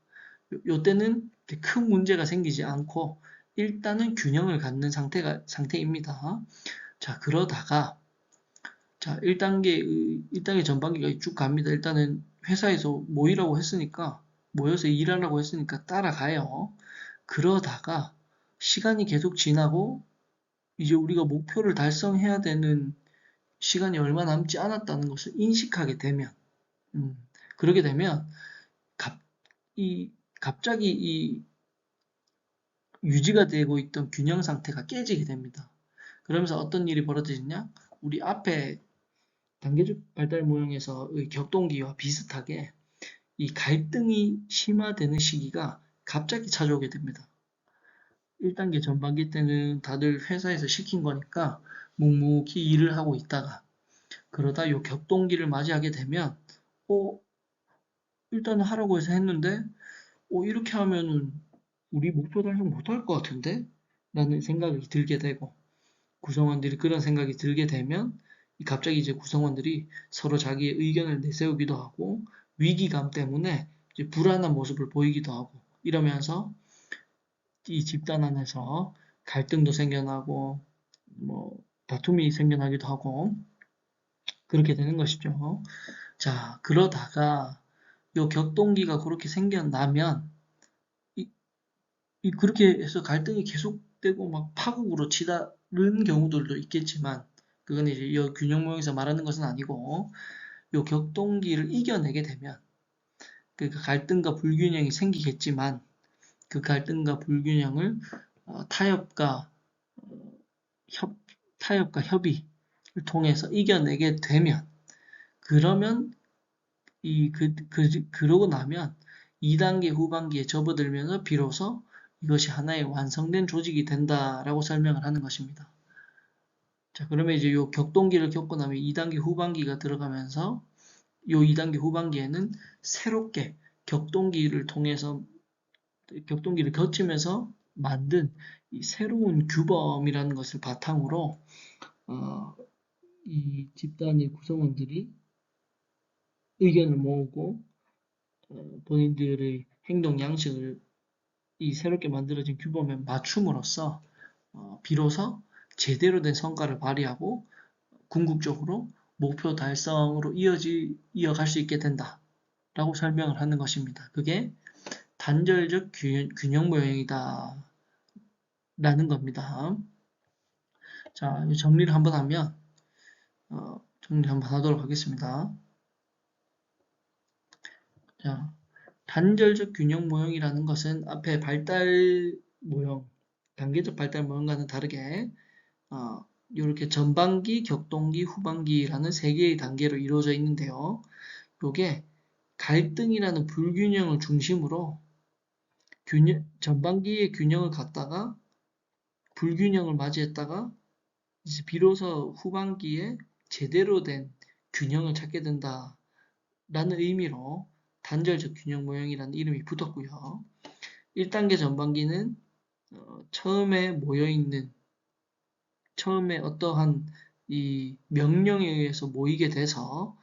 요때는 큰 문제가 생기지 않고 일단은 균형을 갖는 상태입니다. 자, 그러다가 자, 1단계 전반기가 쭉 갑니다. 일단은 회사에서 모이라고 했으니까 모여서 일하라고 했으니까 따라가요. 그러다가 시간이 계속 지나고 이제 우리가 목표를 달성해야 되는 시간이 얼마 남지 않았다는 것을 인식하게 되면 그러게 되면 갑자기 이 유지가 되고 있던 균형 상태가 깨지게 됩니다. 그러면서 어떤 일이 벌어지냐? 우리 앞에 단계적 발달 모형에서의 격동기와 비슷하게 이 갈등이 심화되는 시기가 갑자기 찾아오게 됩니다. 1단계 전반기 때는 다들 회사에서 시킨 거니까 묵묵히 일을 하고 있다가 그러다 요 격동기를 맞이하게 되면 일단은 하라고 해서 했는데 이렇게 하면은 우리 목표 달성 못할 것 같은데? 라는 생각이 들게 되고, 구성원들이 그런 생각이 들게 되면 갑자기 이제 구성원들이 서로 자기의 의견을 내세우기도 하고 위기감 때문에 이제 불안한 모습을 보이기도 하고 이러면서 이 집단 안에서 갈등도 생겨나고 뭐 다툼이 생겨나기도 하고 그렇게 되는 것이죠. 자, 그러다가 요 격동기가 그렇게 생겨나면 이, 그렇게 해서 갈등이 계속되고 막 파국으로 치달은 경우들도 있겠지만 그건 이제 이 균형 모형에서 말하는 것은 아니고 요 격동기를 이겨내게 되면 그 갈등과 불균형이 생기겠지만 그 갈등과 불균형을 타협과 협 타협과 협의를 통해서 이겨내게 되면 그러면 그러고 나면 2단계 후반기에 접어들면서 비로소 이것이 하나의 완성된 조직이 된다라고 설명을 하는 것입니다. 자, 그러면 이제 요 격동기를 겪고 나면 2단계 후반기가 들어가면서 요 2단계 후반기에는 새롭게 격동기를 통해서 격동기를 거치면서 만든 이 새로운 규범이라는 것을 바탕으로 이 집단의 구성원들이 의견을 모으고 본인들의 행동 양식을 이 새롭게 만들어진 규범에 맞춤으로써 비로소 제대로 된 성과를 발휘하고 궁극적으로 목표 달성으로 이어갈 수 있게 된다라고 설명을 하는 것입니다. 그게 단절적 균형 모형이다 라는 겁니다. 자, 정리를 한번 하면 정리 한번 하도록 하겠습니다. 자, 단절적 균형 모형이라는 것은 앞에 발달 모형, 단계적 발달 모형과는 다르게 이렇게 전반기, 격동기, 후반기라는 세 개의 단계로 이루어져 있는데요. 이게 갈등이라는 불균형을 중심으로 전반기의 균형을 갖다가 불균형을 맞이했다가 이제 비로소 후반기에 제대로 된 균형을 찾게 된다라는 의미로 단절적 균형 모형이라는 이름이 붙었고요. 1단계 전반기는 처음에 어떠한 이 명령에 의해서 모이게 돼서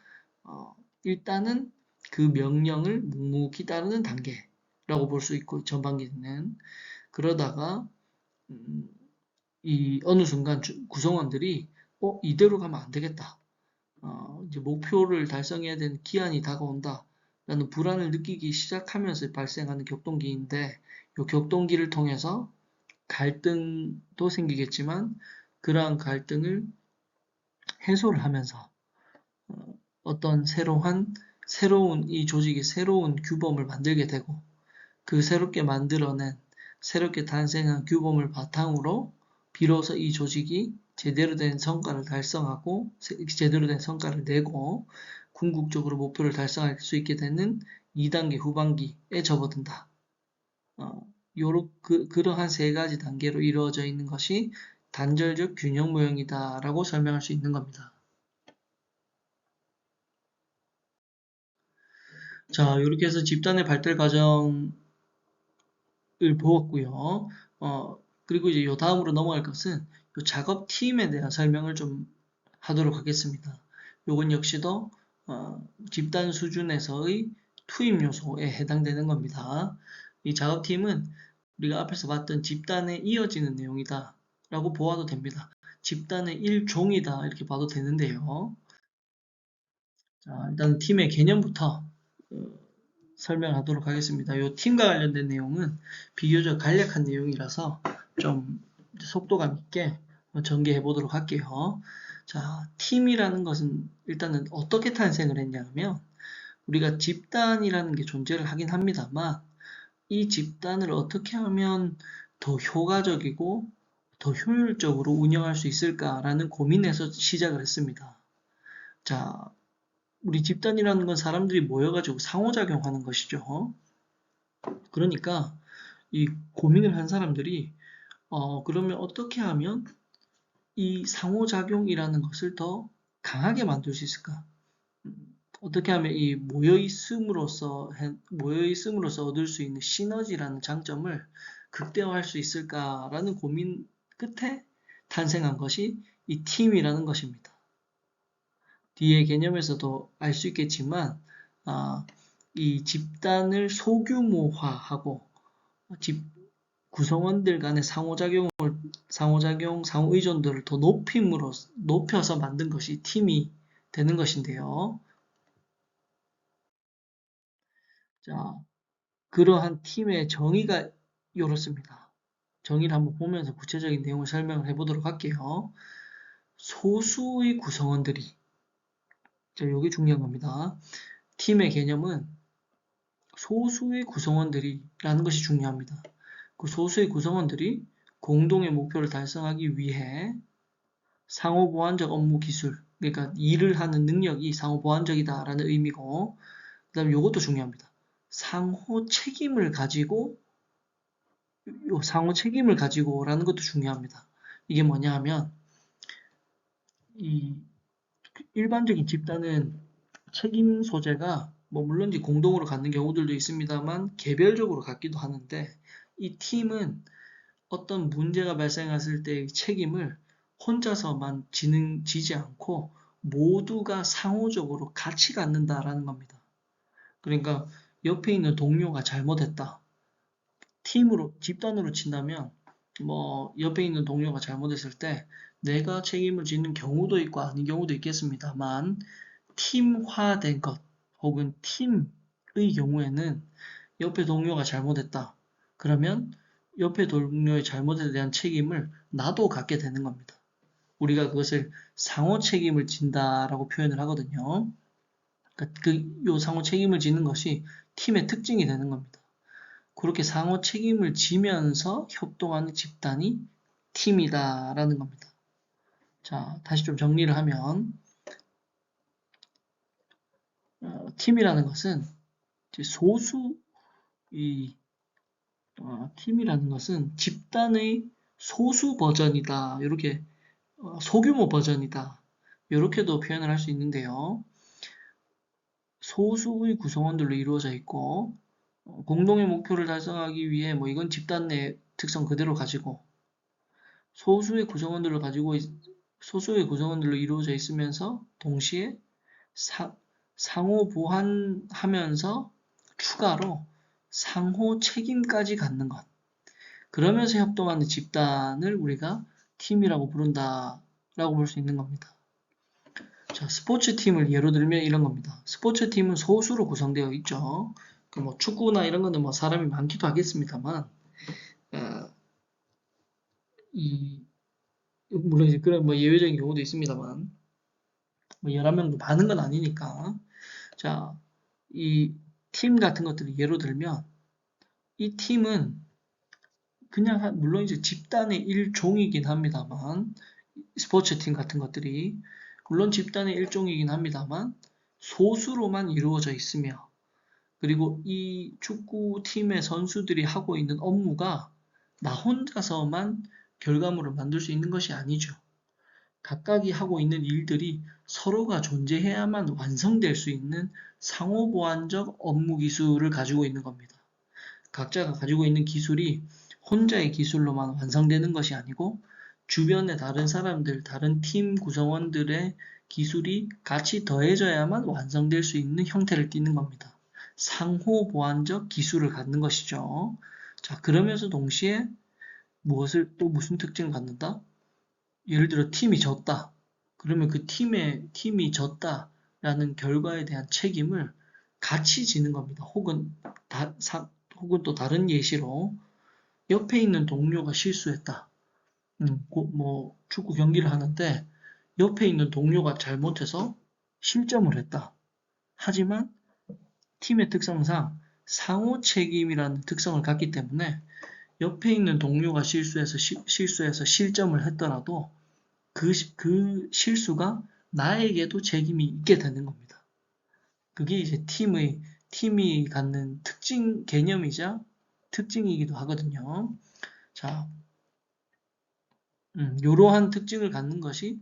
일단은 그 명령을 묵묵히 따르는 단계라고 볼 수 있고 전반기는 그러다가 이 어느 순간 구성원들이 이대로 가면 안 되겠다. 이제 목표를 달성해야 되는 기한이 다가온다. 라는 불안을 느끼기 시작하면서 발생하는 격동기인데 이 격동기를 통해서 갈등도 생기겠지만 그러한 갈등을 해소를 하면서 어떤 새로운 이 조직의 새로운 규범을 만들게 되고 그 새롭게 탄생한 규범을 바탕으로 비로소 이 조직이 제대로 된 성과를 달성하고 제대로 된 성과를 내고 궁극적으로 목표를 달성할 수 있게 되는 2단계 후반기에 접어든다. 그러한 세 가지 단계로 이루어져 있는 것이 단절적 균형 모형이다 라고 설명할 수 있는 겁니다. 자, 이렇게 해서 집단의 발달 과정을 보았고요. 그리고 이제 요 다음으로 넘어갈 것은 요 작업팀에 대한 설명을 좀 하도록 하겠습니다. 요건 역시도 집단 수준에서의 투입 요소에 해당되는 겁니다. 이 작업팀은 우리가 앞에서 봤던 집단에 이어지는 내용이다 라고 보아도 됩니다. 집단의 일종이다 이렇게 봐도 되는데요. 자, 일단 팀의 개념부터 설명하도록 하겠습니다. 이 팀과 관련된 내용은 비교적 간략한 내용이라서 좀 속도감 있게 전개해 보도록 할게요. 자, 팀이라는 것은 일단은 어떻게 탄생을 했냐면 우리가 집단이라는 게 존재를 하긴 합니다만 이 집단을 어떻게 하면 더 효과적이고 더 효율적으로 운영할 수 있을까라는 고민에서 시작을 했습니다. 자, 우리 집단이라는 건 사람들이 모여가지고 상호작용하는 것이죠. 그러니까 이 고민을 한 사람들이 그러면 어떻게 하면 이 상호작용이라는 것을 더 강하게 만들 수 있을까? 어떻게 하면 이 모여 있음으로써 얻을 수 있는 시너지라는 장점을 극대화할 수 있을까라는 고민 끝에 탄생한 것이 이 팀이라는 것입니다. 뒤에 개념에서도 알 수 있겠지만 이 집단을 소규모화하고 구성원들 간의 상호작용, 상호의존도를 더 높여서 만든 것이 팀이 되는 것인데요. 자, 그러한 팀의 정의가 이렇습니다. 정의를 한번 보면서 구체적인 내용을 설명을 해보도록 할게요. 소수의 구성원들이, 자, 이게 중요한 겁니다. 팀의 개념은 소수의 구성원들이라는 것이 중요합니다. 그 소수의 구성원들이 공동의 목표를 달성하기 위해 상호보완적 업무 기술, 그러니까 일을 하는 능력이 상호보완적이다라는 의미고, 그 다음에 이것도 중요합니다. 상호 책임을 가지고 라는 것도 중요합니다. 이게 뭐냐 하면 이 일반적인 집단은 책임 소재가 물론 공동으로 갖는 경우들도 있습니다만 개별적으로 갖기도 하는데, 이 팀은 어떤 문제가 발생했을 때의 책임을 혼자서만 지지 않고 모두가 상호적으로 같이 갖는다라는 겁니다. 그러니까 옆에 있는 동료가 잘못했다. 집단으로 친다면 옆에 있는 동료가 잘못했을 때 내가 책임을 지는 경우도 있고 아닌 경우도 있겠습니다만, 팀화된 것 혹은 팀의 경우에는 옆에 동료가 잘못했다. 그러면 옆에 동료의 잘못에 대한 책임을 나도 갖게 되는 겁니다. 우리가 그것을 상호 책임을 진다라고 표현을 하거든요. 그러니까 요 상호 책임을 지는 것이 팀의 특징이 되는 겁니다. 그렇게 상호 책임을 지면서 협동하는 집단이 팀이다라는 겁니다. 자, 다시 좀 정리를 하면 팀이라는 것은 팀이라는 것은 집단의 소수 버전이다. 이렇게 소규모 버전이다. 이렇게도 표현을 할 수 있는데요. 소수의 구성원들로 이루어져 있고 공동의 목표를 달성하기 위해 이건 집단 내 특성 그대로 가지고 소수의 구성원들로 이루어져 있으면서 동시에 상호 보완하면서 추가로 상호 책임까지 갖는 것. 그러면서 협동하는 집단을 우리가 팀이라고 부른다라고 볼 수 있는 겁니다. 자, 스포츠팀을 예로 들면 이런 겁니다. 스포츠팀은 소수로 구성되어 있죠. 축구나 이런 거는 사람이 많기도 하겠습니다만, 물론 이제 그런 예외적인 경우도 있습니다만, 11명도 많은 건 아니니까. 자, 이 팀 같은 것들을 예로 들면, 이 팀은 그냥 물론 이제 집단의 일종이긴 합니다만, 스포츠팀 같은 것들이 물론 집단의 일종이긴 합니다만 소수로만 이루어져 있으며, 그리고 이 축구팀의 선수들이 하고 있는 업무가 나 혼자서만 결과물을 만들 수 있는 것이 아니죠. 각각이 하고 있는 일들이 서로가 존재해야만 완성될 수 있는 상호보완적 업무 기술을 가지고 있는 겁니다. 각자가 가지고 있는 기술이 혼자의 기술로만 완성되는 것이 아니고 주변의 다른 사람들, 다른 팀 구성원들의 기술이 같이 더해져야만 완성될 수 있는 형태를 띠는 겁니다. 상호보완적 기술을 갖는 것이죠. 자, 그러면서 동시에 무슨 특징을 갖는다? 예를 들어 팀이 졌다. 그러면 그 팀이 졌다라는 결과에 대한 책임을 같이 지는 겁니다. 혹은 또 다른 예시로 옆에 있는 동료가 실수했다. 축구 경기를 하는데 옆에 있는 동료가 잘못해서 실점을 했다. 하지만 팀의 특성상 상호 책임이라는 특성을 갖기 때문에 옆에 있는 동료가 실수해서 실점을 했더라도 그 실수가 나에게도 책임이 있게 되는 겁니다. 그게 이제 팀이 갖는 개념이자 특징이기도 하거든요. 자, 이러한 특징을 갖는 것이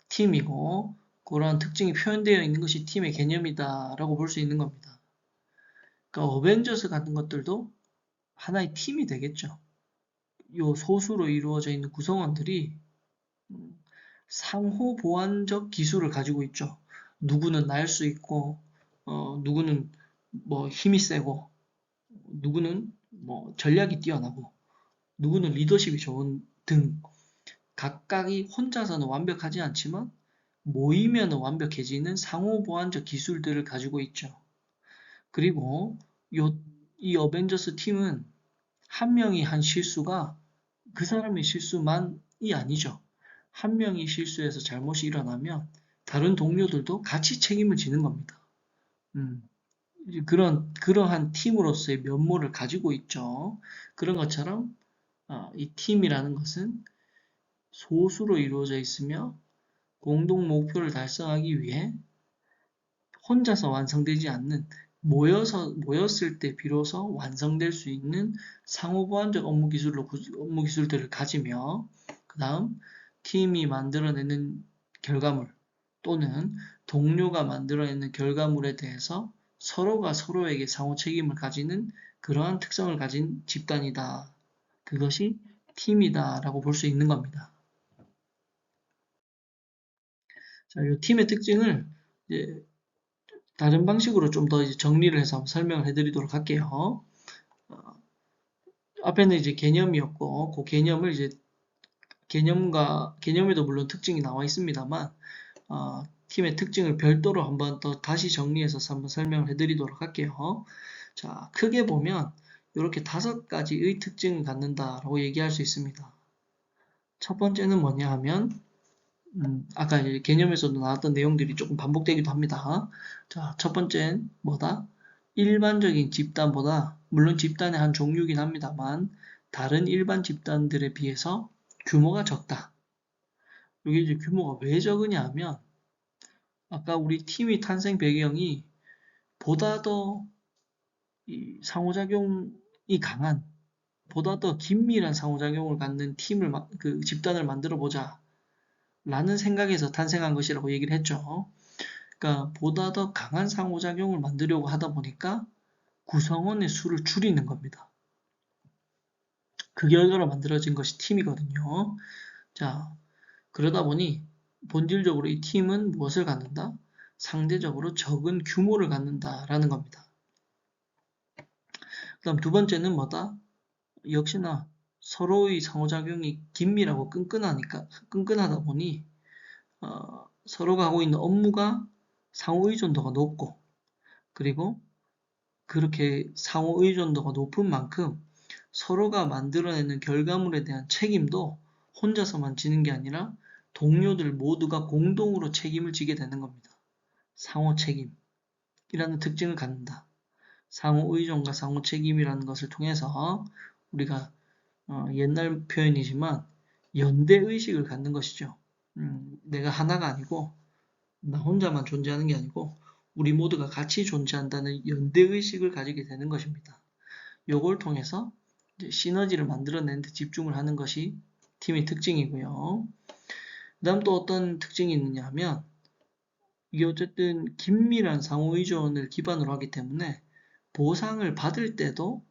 팀이고, 그러한 특징이 표현되어 있는 것이 팀의 개념이다라고 볼 수 있는 겁니다. 그러니까 어벤져스 같은 것들도 하나의 팀이 되겠죠. 요 소수로 이루어져 있는 구성원들이 상호 보완적 기술을 가지고 있죠. 누구는 날 수 있고, 누구는 뭐 힘이 세고, 누구는 뭐 전략이 뛰어나고, 누구는 리더십이 좋은 등 각각이 혼자서는 완벽하지 않지만 모이면 완벽해지는 상호 보완적 기술들을 가지고 있죠. 그리고 이 어벤져스 팀은 한 명이 한 실수가 그 사람의 실수만이 아니죠. 한 명이 실수해서 잘못이 일어나면 다른 동료들도 같이 책임을 지는 겁니다. 그러한 팀으로서의 면모를 가지고 있죠. 그런 것처럼 이 팀이라는 것은 소수로 이루어져 있으며 공동 목표를 달성하기 위해 혼자서 완성되지 않는 모였을 때 비로소 완성될 수 있는 상호보완적 업무 기술들을 가지며 그 다음 팀이 만들어내는 결과물 또는 동료가 만들어내는 결과물에 대해서 서로가 서로에게 상호 책임을 가지는 그러한 특성을 가진 집단이다. 그것이 팀이다라고 볼 수 있는 겁니다. 자, 이 팀의 특징을 이제 다른 방식으로 좀 더 정리를 해서 설명을 해드리도록 할게요. 어, 앞에는 이제 개념이었고, 그 개념을 이제 개념에도 물론 특징이 나와 있습니다만, 팀의 특징을 별도로 한번 더 다시 정리해서 한번 설명을 해드리도록 할게요. 자, 크게 보면 이렇게 5가지의 특징을 갖는다라고 얘기할 수 있습니다. 첫 번째는 뭐냐 하면, 아까 개념에서도 나왔던 내용들이 조금 반복되기도 합니다. 자, 첫 번째는 뭐다? 일반적인 집단보다, 물론 집단의 한 종류이긴 합니다만, 다른 일반 집단들에 비해서 규모가 적다. 이게 이제 규모가 왜 적으냐 하면, 아까 우리 팀의 탄생 배경이 보다 더 상호작용이 강한, 보다 더 긴밀한 상호작용을 갖는 집단을 만들어 보자. 라는 생각에서 탄생한 것이라고 얘기를 했죠. 그러니까 보다 더 강한 상호작용을 만들려고 하다 보니까 구성원의 수를 줄이는 겁니다. 그 결과로 만들어진 것이 팀이거든요. 자, 그러다 보니 본질적으로 이 팀은 무엇을 갖는다? 상대적으로 적은 규모를 갖는다라는 겁니다. 그다음 두 번째는 뭐다? 역시나 서로의 상호작용이 긴밀하고 끈끈하다 보니 서로가 하고 있는 업무가 상호 의존도가 높고 그리고 그렇게 상호 의존도가 높은 만큼 서로가 만들어내는 결과물에 대한 책임도 혼자서만 지는 게 아니라 동료들 모두가 공동으로 책임을 지게 되는 겁니다. 상호 책임이라는 특징을 갖는다. 상호 의존과 상호 책임이라는 것을 통해서 우리가 옛날 표현이지만 연대 의식을 갖는 것이죠. 내가 하나가 아니고 나 혼자만 존재하는 게 아니고 우리 모두가 같이 존재한다는 연대 의식을 가지게 되는 것입니다. 요걸 통해서 이제 시너지를 만들어내는 데 집중을 하는 것이 팀의 특징이고요. 그 다음 또 어떤 특징이 있느냐 하면 이게 어쨌든 긴밀한 상호 의존을 기반으로 하기 때문에 보상을 받을 때도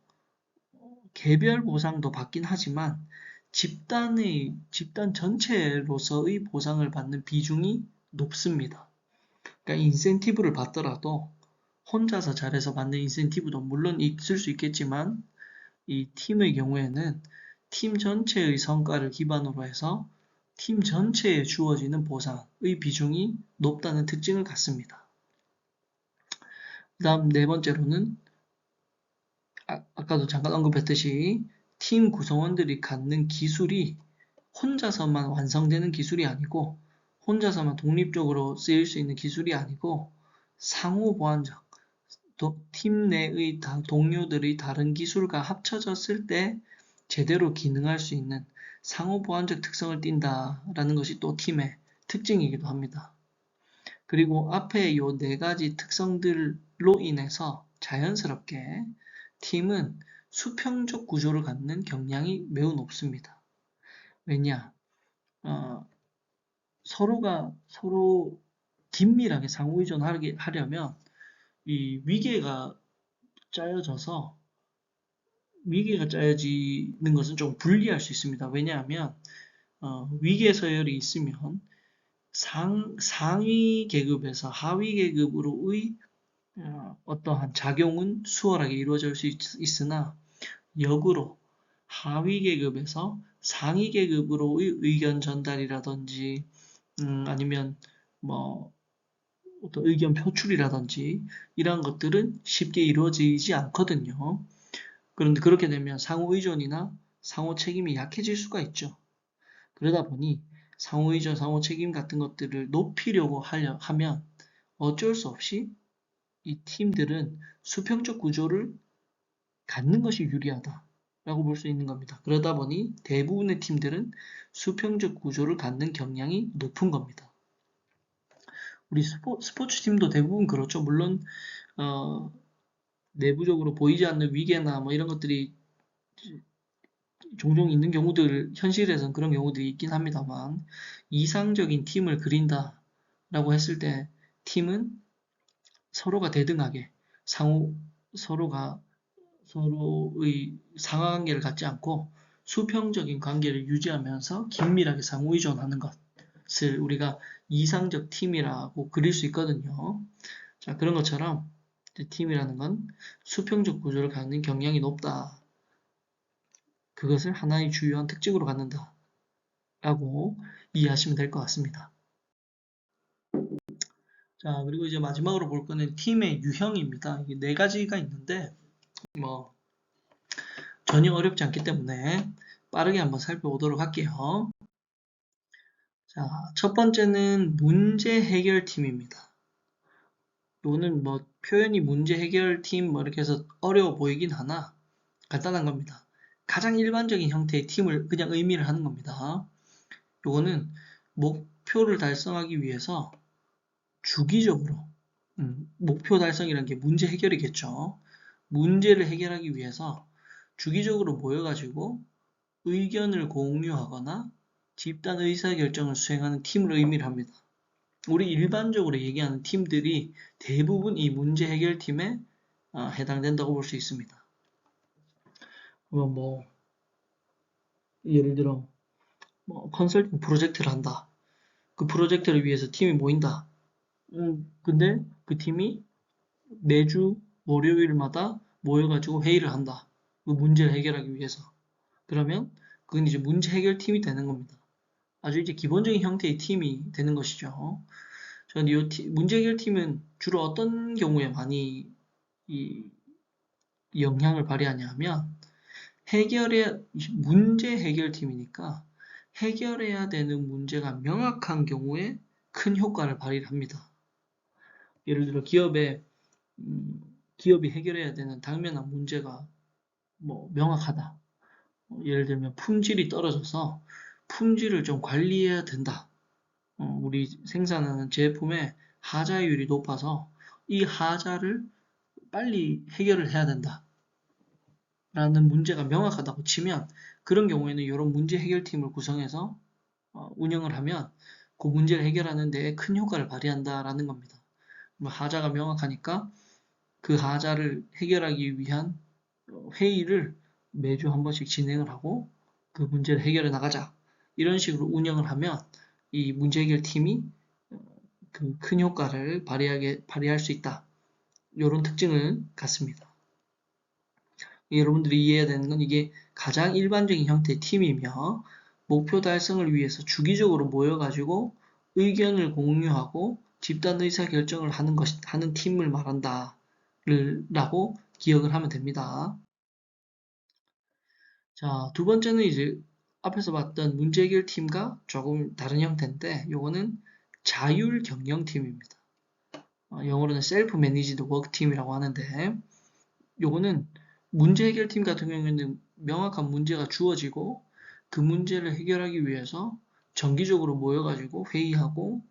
개별 보상도 받긴 하지만 집단 전체로서의 보상을 받는 비중이 높습니다. 그러니까 인센티브를 받더라도 혼자서 잘해서 받는 인센티브도 물론 있을 수 있겠지만 이 팀의 경우에는 팀 전체의 성과를 기반으로 해서 팀 전체에 주어지는 보상의 비중이 높다는 특징을 갖습니다. 그 다음 네 번째로는 아까도 잠깐 언급했듯이 팀 구성원들이 갖는 기술이 혼자서만 완성되는 기술이 아니고 혼자서만 독립적으로 쓰일 수 있는 기술이 아니고 상호 보완적 팀 내의 동료들의 다른 기술과 합쳐졌을 때 제대로 기능할 수 있는 상호 보완적 특성을 띈다라는 것이 또 팀의 특징이기도 합니다. 그리고 앞에 이 4가지 특성들로 인해서 자연스럽게 팀은 수평적 구조를 갖는 경향이 매우 높습니다. 왜냐? 서로 긴밀하게 상호 의존하려면 이 위계가 짜여져서 위계가 짜여지는 것은 좀 불리할 수 있습니다. 왜냐하면 위계 서열이 있으면 상위 계급에서 하위 계급으로의 어떠한 작용은 수월하게 이루어질 수 있으나 역으로 하위 계급에서 상위 계급으로의 의견 전달이라든지 아니면 뭐 어떤 의견 표출이라든지 이러한 것들은 쉽게 이루어지지 않거든요. 그런데 그렇게 되면 상호 의존이나 상호 책임이 약해질 수가 있죠. 그러다 보니 상호 의존, 상호 책임 같은 것들을 높이려고 하면 어쩔 수 없이 이 팀들은 수평적 구조를 갖는 것이 유리하다라고 볼 수 있는 겁니다. 그러다 보니 대부분의 팀들은 수평적 구조를 갖는 경향이 높은 겁니다. 우리 스포츠 팀도 대부분 그렇죠. 물론 내부적으로 보이지 않는 위계나 뭐 이런 것들이 종종 있는 경우들, 현실에서는 그런 경우들이 있긴 합니다만 이상적인 팀을 그린다라고 했을 때 팀은 서로가 대등하게 서로가 서로의 상하관계를 갖지 않고 수평적인 관계를 유지하면서 긴밀하게 상호 의존하는 것을 우리가 이상적 팀이라고 그릴 수 있거든요. 자, 그런 것처럼 팀이라는 건 수평적 구조를 갖는 경향이 높다. 그것을 하나의 주요한 특징으로 갖는다. 라고 이해하시면 될 것 같습니다. 자, 그리고 이제 마지막으로 볼 거는 팀의 유형입니다. 이게 네 가지가 있는데, 뭐, 전혀 어렵지 않기 때문에 빠르게 한번 살펴보도록 할게요. 자, 첫 번째는 문제 해결팀입니다. 이거는 뭐 표현이 문제 해결팀 뭐 이렇게 해서 어려워 보이긴 하나 간단한 겁니다. 가장 일반적인 형태의 팀을 그냥 의미를 하는 겁니다. 이거는 목표를 달성하기 위해서 주기적으로 목표 달성이라는 게 문제 해결이겠죠. 문제를 해결하기 위해서 주기적으로 모여가지고 의견을 공유하거나 집단 의사결정을 수행하는 팀을 의미를 합니다. 우리 일반적으로 얘기하는 팀들이 대부분 이 문제 해결팀에 해당된다고 볼 수 있습니다. 그러면 뭐 예를 들어 뭐 컨설팅 프로젝트를 한다. 그 프로젝트를 위해서 팀이 모인다. 근데 그 팀이 매주 월요일마다 모여가지고 회의를 한다. 그 문제를 해결하기 위해서. 그러면 그건 이제 문제 해결팀이 되는 겁니다. 아주 이제 기본적인 형태의 팀이 되는 것이죠. 저는 이 문제 해결팀은 주로 어떤 경우에 많이 이 영향을 발휘하냐 하면 문제 해결팀이니까 해결해야 되는 문제가 명확한 경우에 큰 효과를 발휘합니다. 예를 들어 기업이 해결해야 되는 당면한 문제가 뭐 명확하다. 예를 들면 품질이 떨어져서 품질을 좀 관리해야 된다. 우리 생산하는 제품의 하자율이 높아서 이 하자를 빨리 해결을 해야 된다. 라는 문제가 명확하다고 치면 그런 경우에는 이런 문제 해결팀을 구성해서 운영을 하면 그 문제를 해결하는 데에 큰 효과를 발휘한다라는 겁니다. 하자가 명확하니까 그 하자를 해결하기 위한 회의를 매주 한 번씩 진행을 하고 그 문제를 해결해 나가자. 이런 식으로 운영을 하면 이 문제 해결팀이 그 큰 효과를 발휘할 수 있다. 이런 특징을 갖습니다. 여러분들이 이해해야 되는 건 이게 가장 일반적인 형태의 팀이며 목표 달성을 위해서 주기적으로 모여가지고 의견을 공유하고 집단 의사 결정을 하는 팀을 말한다. 라고 기억을 하면 됩니다. 자, 두 번째는 이제 앞에서 봤던 문제 해결 팀과 조금 다른 형태인데 요거는 자율 경영 팀입니다. 영어로는 셀프 매니지드 워크 팀이라고 하는데 요거는 문제 해결 팀 같은 경우에는 명확한 문제가 주어지고 그 문제를 해결하기 위해서 정기적으로 모여가지고 회의하고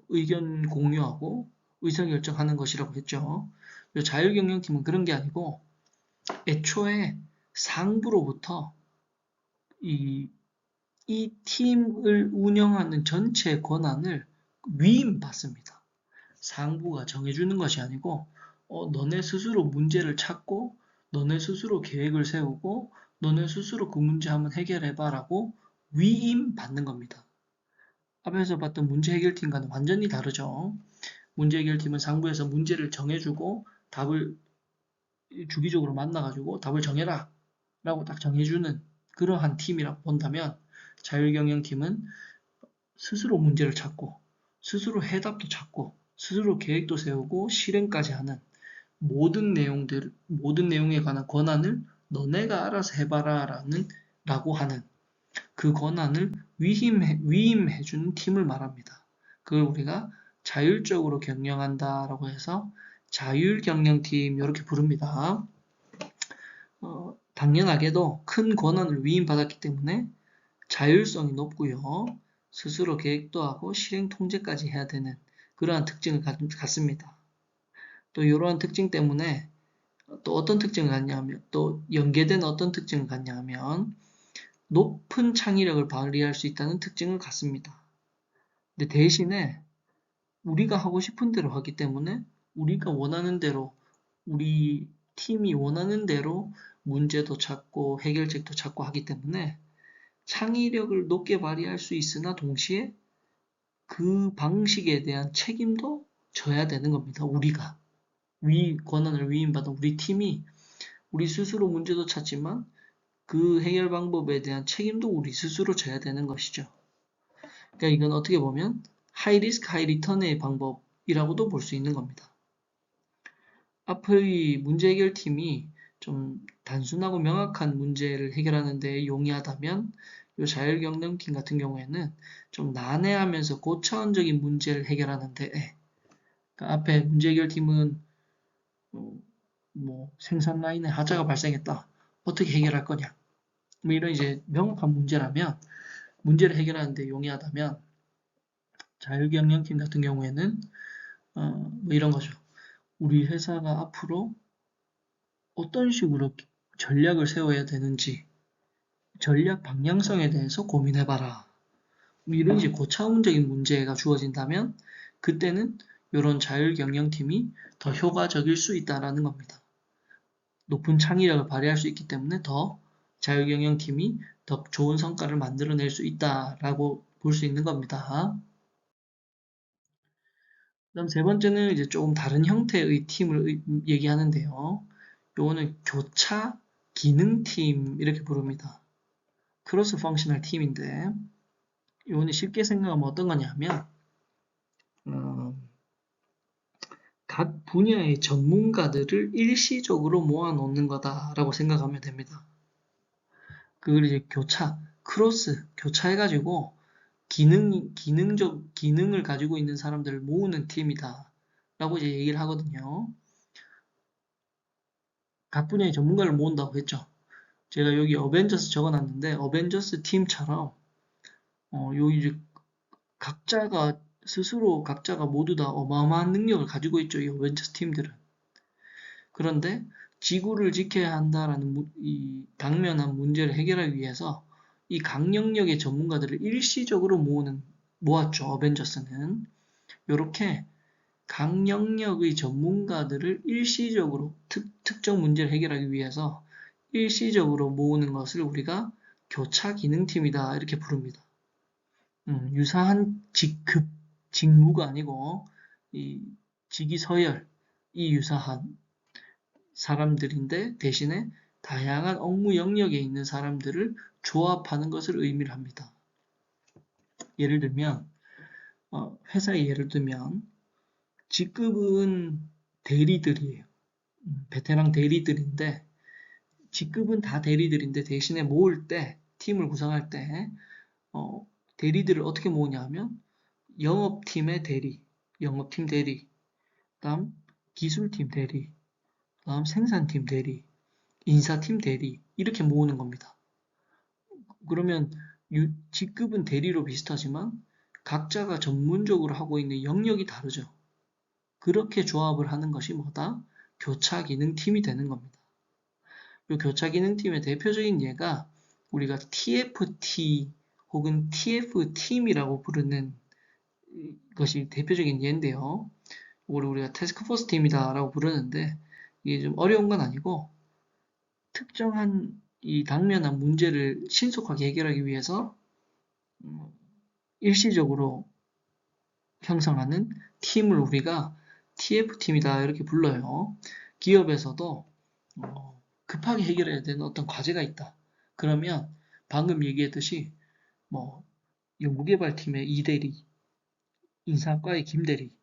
의견 공유하고 의사결정하는 것이라고 했죠. 자율경영팀은 그런 게 아니고 애초에 상부로부터 이 팀을 운영하는 전체 권한을 위임받습니다. 상부가 정해주는 것이 아니고 너네 스스로 문제를 찾고 너네 스스로 계획을 세우고 너네 스스로 그 문제 한번 해결해봐라고 위임 받는 겁니다. 앞에서 봤던 문제 해결팀과는 완전히 다르죠. 문제 해결팀은 상부에서 문제를 정해주고 답을 주기적으로 만나가지고 답을 정해라 라고 딱 정해주는 그러한 팀이라고 본다면, 자율경영팀은 스스로 문제를 찾고 스스로 해답도 찾고 스스로 계획도 세우고 실행까지 하는, 모든 내용에 관한 권한을 너네가 알아서 해봐라 라고 하는 그 권한을 위임해주는 팀을 말합니다. 그걸 우리가 자율적으로 경영한다라고 해서 자율경영팀 이렇게 부릅니다. 당연하게도 큰 권한을 위임받았기 때문에 자율성이 높고요. 스스로 계획도 하고 실행 통제까지 해야 되는 그러한 특징을 갖습니다. 또 이러한 특징 때문에 또 어떤 특징을 갖냐면, 또 연계된 어떤 특징을 갖냐면 높은 창의력을 발휘할 수 있다는 특징을 갖습니다. 근데 대신에 우리가 하고 싶은 대로 하기 때문에 우리가 원하는 대로, 우리 팀이 원하는 대로 문제도 찾고 해결책도 찾고 하기 때문에 창의력을 높게 발휘할 수 있으나 동시에 그 방식에 대한 책임도 져야 되는 겁니다. 우리가 권한을 위임받은 우리 팀이 우리 스스로 문제도 찾지만 그 해결 방법에 대한 책임도 우리 스스로 져야 되는 것이죠. 그러니까 이건 어떻게 보면 하이 리스크 하이 리턴의 방법이라고도 볼 수 있는 겁니다. 앞의 문제 해결팀이 좀 단순하고 명확한 문제를 해결하는 데 용이하다면, 이 자율경영팀 같은 경우에는 좀 난해하면서 고차원적인 문제를 해결하는 데, 그러니까 앞에 문제 해결팀은 뭐 생산 라인에 하자가 발생했다, 어떻게 해결할 거냐, 뭐 이런 이제 명확한 문제라면, 문제를 해결하는데 용이하다면, 자율경영팀 같은 경우에는 뭐 이런 거죠. 우리 회사가 앞으로 어떤 식으로 전략을 세워야 되는지 전략 방향성에 대해서 고민해봐라. 뭐 이런 이제 고차원적인 문제가 주어진다면 그때는 이런 자율경영팀이 더 효과적일 수 있다라는 겁니다. 높은 창의력을 발휘할 수 있기 때문에 더 자율경영팀이 더 좋은 성과를 만들어낼 수 있다라고 볼 수 있는 겁니다. 그다음 세 번째는 이제 조금 다른 형태의 팀을 얘기하는데요. 요거는 교차 기능팀 이렇게 부릅니다. 크로스 펑셔널 팀인데, 요거는 쉽게 생각하면 어떤 거냐면 각 분야의 전문가들을 일시적으로 모아놓는 거다라고 생각하면 됩니다. 그걸 이제 교차해가지고 기능을 가지고 있는 사람들을 모으는 팀이다 라고 이제 얘기를 하거든요. 각 분야의 전문가를 모은다고 했죠. 제가 여기 어벤져스 적어놨는데, 어벤져스 팀처럼 여기 이제 각자가 모두 다 어마어마한 능력을 가지고 있죠. 이 어벤져스 팀들은. 그런데 지구를 지켜야 한다라는 이 당면한 문제를 해결하기 위해서 이 강영역의 전문가들을 일시적으로 모았죠. 어벤져스는. 이렇게 강영역의 전문가들을 일시적으로 특정 문제를 해결하기 위해서 일시적으로 모으는 것을 우리가 교차 기능팀이다 이렇게 부릅니다. 유사한 직무가 아니고 이 직위 서열이 유사한 사람들인데 대신에 다양한 업무 영역에 있는 사람들을 조합하는 것을 의미를 합니다. 예를 들면 회사의 예를 들면 직급은 대리들이에요. 베테랑 대리들인데 직급은 다 대리들인데 대신에 모을 때 팀을 구성할 때 대리들을 어떻게 모으냐 하면 영업팀의 대리, 영업팀 대리, 다음 기술팀 대리, 다음 생산팀 대리, 인사팀 대리 이렇게 모으는 겁니다. 그러면 직급은 대리로 비슷하지만 각자가 전문적으로 하고 있는 영역이 다르죠. 그렇게 조합을 하는 것이 뭐다? 교차기능팀이 되는 겁니다. 이 교차기능팀의 대표적인 예가 우리가 TFT 혹은 TF팀이라고 부르는 것이 대표적인 예인데요. 이걸 우리가 태스크포스 팀이다라고 부르는데 이게 좀 어려운 건 아니고 특정한 이 당면한 문제를 신속하게 해결하기 위해서 일시적으로 형성하는 팀을 우리가 TF팀이다 이렇게 불러요. 기업에서도 급하게 해결해야 되는 어떤 과제가 있다. 그러면 방금 얘기했듯이 뭐 연구개발팀의 이대리, 인사과의 김대리,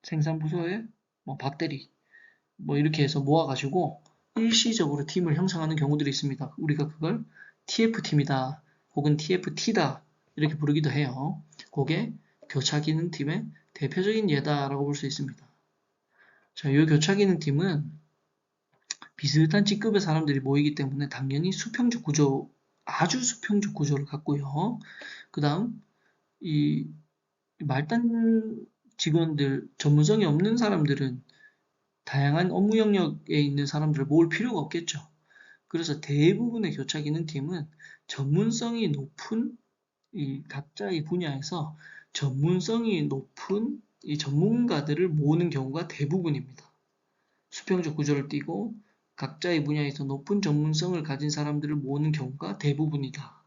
생산부서의 뭐 박대리, 뭐 이렇게 해서 모아가지고 일시적으로 팀을 형성하는 경우들이 있습니다. 우리가 그걸 TF팀이다 혹은 TFT다 이렇게 부르기도 해요. 그게 교차기능팀의 대표적인 예다라고 볼 수 있습니다. 자, 이 교차기능팀은 비슷한 직급의 사람들이 모이기 때문에 당연히 수평적 구조, 아주 수평적 구조를 갖고요. 그 다음 이 말단 직원들, 전문성이 없는 사람들은 다양한 업무 영역에 있는 사람들을 모을 필요가 없겠죠. 그래서 대부분의 교차기능팀은 전문성이 높은 이 각자의 분야에서 전문성이 높은 이 전문가들을 모으는 경우가 대부분입니다. 수평적 구조를 띠고 각자의 분야에서 높은 전문성을 가진 사람들을 모으는 경우가 대부분이다.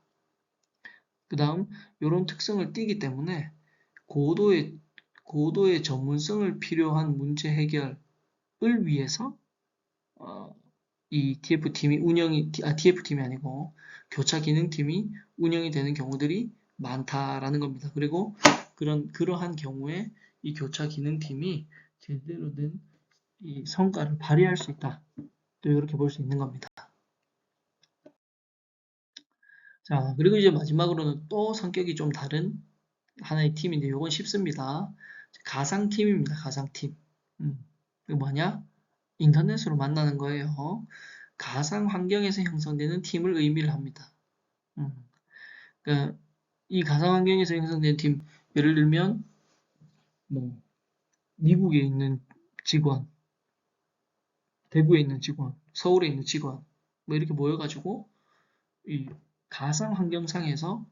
그 다음 이런 특성을 띠기 때문에 고도의 전문성을 필요한 문제 해결을 위해서 이 TF팀이 아니고 교차기능팀이 운영이 되는 경우들이 많다라는 겁니다. 그리고 그러한 경우에 이 교차기능팀이 제대로 된 이 성과를 발휘할 수 있다. 또 이렇게 볼 수 있는 겁니다. 자, 그리고 이제 마지막으로는 또 성격이 좀 다른 하나의 팀인데 이건 쉽습니다. 가상팀입니다. 가상팀. 이거 뭐냐? 인터넷으로 만나는 거예요. 가상 환경에서 형성되는 팀을 의미를 합니다. 그러니까 이 가상 환경에서 형성되는 팀, 예를 들면 뭐 미국에 있는 직원, 대구에 있는 직원, 서울에 있는 직원, 뭐 이렇게 모여가지고 이 가상 환경상에서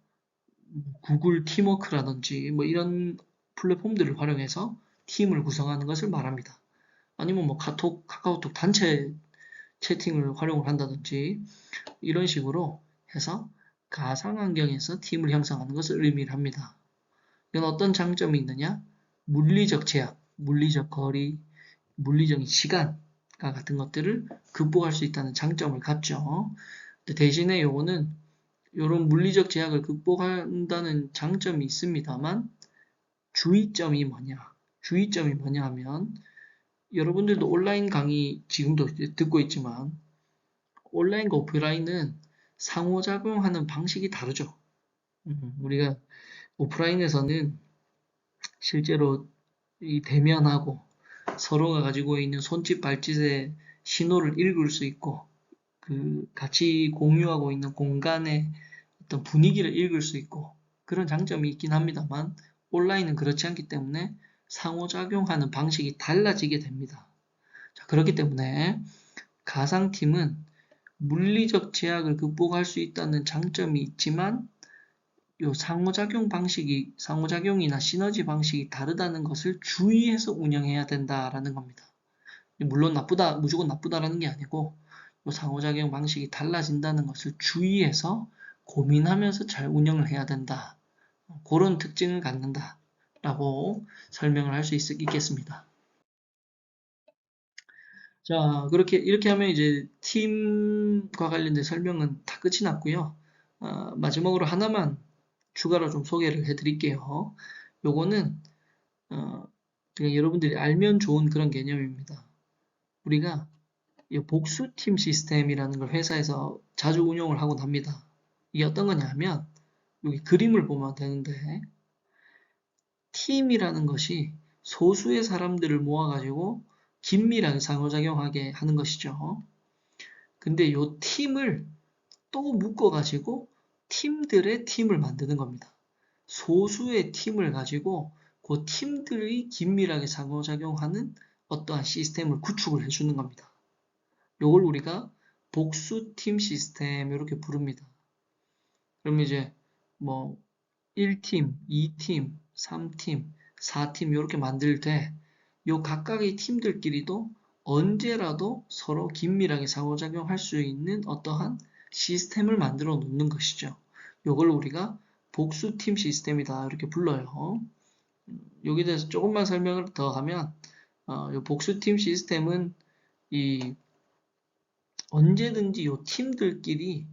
구글 팀워크라든지 뭐 이런 플랫폼들을 활용해서 팀을 구성하는 것을 말합니다. 아니면 뭐 카카오톡 단체 채팅을 활용을 한다든지 이런 식으로 해서 가상 환경에서 팀을 형성하는 것을 의미를 합니다. 이건 어떤 장점이 있느냐? 물리적 제약, 물리적 거리, 물리적인 시간과 같은 것들을 극복할 수 있다는 장점을 갖죠. 대신에 요거는 이런 물리적 제약을 극복한다는 장점이 있습니다만 주의점이 뭐냐 하면 여러분들도 온라인 강의 지금도 듣고 있지만 온라인과 오프라인은 상호작용하는 방식이 다르죠. 우리가 오프라인에서는 실제로 이 대면하고 서로가 가지고 있는 손짓 발짓의 신호를 읽을 수 있고 그 같이 공유하고 있는 공간의 어떤 분위기를 읽을 수 있고 그런 장점이 있긴 합니다만 온라인은 그렇지 않기 때문에 상호작용하는 방식이 달라지게 됩니다. 자, 그렇기 때문에 가상팀은 물리적 제약을 극복할 수 있다는 장점이 있지만 요 상호작용이나 시너지 방식이 다르다는 것을 주의해서 운영해야 된다라는 겁니다. 물론 무조건 나쁘다라는 게 아니고 요 상호작용 방식이 달라진다는 것을 주의해서 고민하면서 잘 운영을 해야 된다. 그런 특징을 갖는다. 라고 설명을 할 수 있겠습니다. 자, 이렇게 하면 이제 팀과 관련된 설명은 다 끝이 났고요. 마지막으로 하나만 추가로 좀 소개를 해드릴게요. 요거는 그냥 여러분들이 알면 좋은 그런 개념입니다. 우리가 이 복수팀 시스템이라는 걸 회사에서 자주 운용을 하곤 합니다. 이게 어떤 거냐면 여기 그림을 보면 되는데 팀이라는 것이 소수의 사람들을 모아가지고 긴밀하게 상호작용하게 하는 것이죠. 근데 이 팀을 또 묶어가지고 팀들의 팀을 만드는 겁니다. 소수의 팀을 가지고 그 팀들이 긴밀하게 상호작용하는 어떠한 시스템을 구축을 해주는 겁니다. 이걸 우리가 복수팀 시스템 이렇게 부릅니다. 그럼 이제 뭐 1팀, 2팀, 3팀, 4팀 이렇게 만들 때 요 각각의 팀들끼리도 언제라도 서로 긴밀하게 상호작용할 수 있는 어떠한 시스템을 만들어 놓는 것이죠. 이걸 우리가 복수팀 시스템이다 이렇게 불러요. 여기에 대해서 조금만 설명을 더 하면 이 복수팀 시스템은 이 언제든지 이 팀들끼리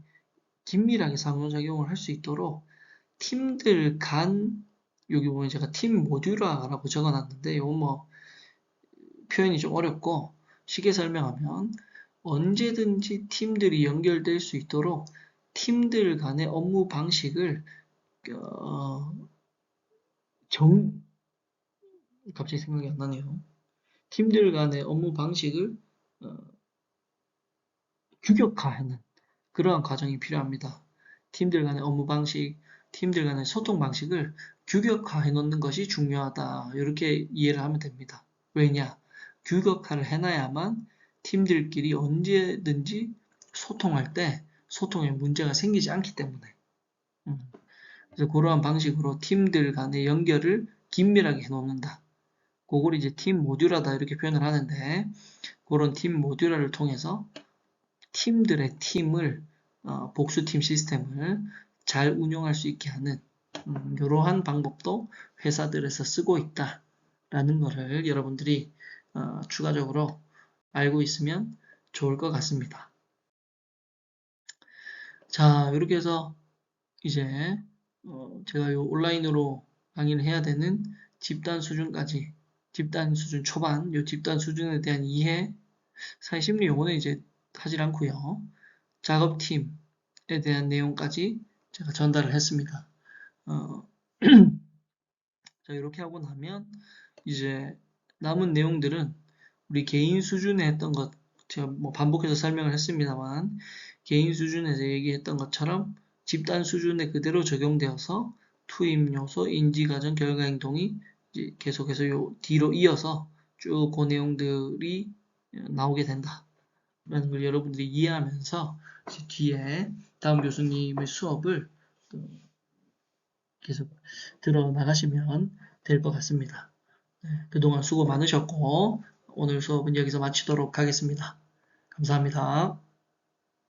긴밀하게 상호작용을 할 수 있도록 팀들 간 여기 보면 제가 팀 모듈화라고 적어놨는데 이건 뭐 표현이 좀 어렵고 쉽게 설명하면 언제든지 팀들이 연결될 수 있도록 팀들 간의 업무 방식을 갑자기 생각이 안 나네요. 팀들 간의 업무 방식을 규격화하는 그러한 과정이 필요합니다. 팀들 간의 업무 방식, 팀들 간의 소통 방식을 규격화해 놓는 것이 중요하다. 이렇게 이해를 하면 됩니다. 왜냐? 규격화를 해놔야만 팀들끼리 언제든지 소통할 때 소통에 문제가 생기지 않기 때문에. 그래서 그러한 방식으로 팀들 간의 연결을 긴밀하게 해놓는다. 그걸 이제 팀 모듈화다 이렇게 표현을 하는데 그런 팀 모듈화를 통해서 팀들의 팀을 복수팀 시스템을 잘 운영할 수 있게 하는 이러한 방법도 회사들에서 쓰고 있다라는 것을 여러분들이 추가적으로 알고 있으면 좋을 것 같습니다. 자, 이렇게 해서 이제 제가 요 온라인으로 강의를 해야 되는 집단 수준까지 집단 수준 초반 요 집단 수준에 대한 이해 사회 심리 용어는 이제 하질 않고요. 작업팀에 대한 내용까지 제가 전달을 했습니다. 자, 이렇게 하고 나면 이제 남은 내용들은 우리 개인 수준에 했던 것 제가 뭐 반복해서 설명을 했습니다만 개인 수준에서 얘기했던 것처럼 집단 수준에 그대로 적용되어서 투입 요소, 인지, 과정, 결과, 행동이 이제 계속해서 요 뒤로 이어서 쭉 그 내용들이 나오게 된다. 라는 걸 여러분들이 이해하면서 뒤에 다음 교수님의 수업을 계속 들어 나가시면 될 것 같습니다. 네, 그동안 수고 많으셨고 오늘 수업은 여기서 마치도록 하겠습니다. 감사합니다.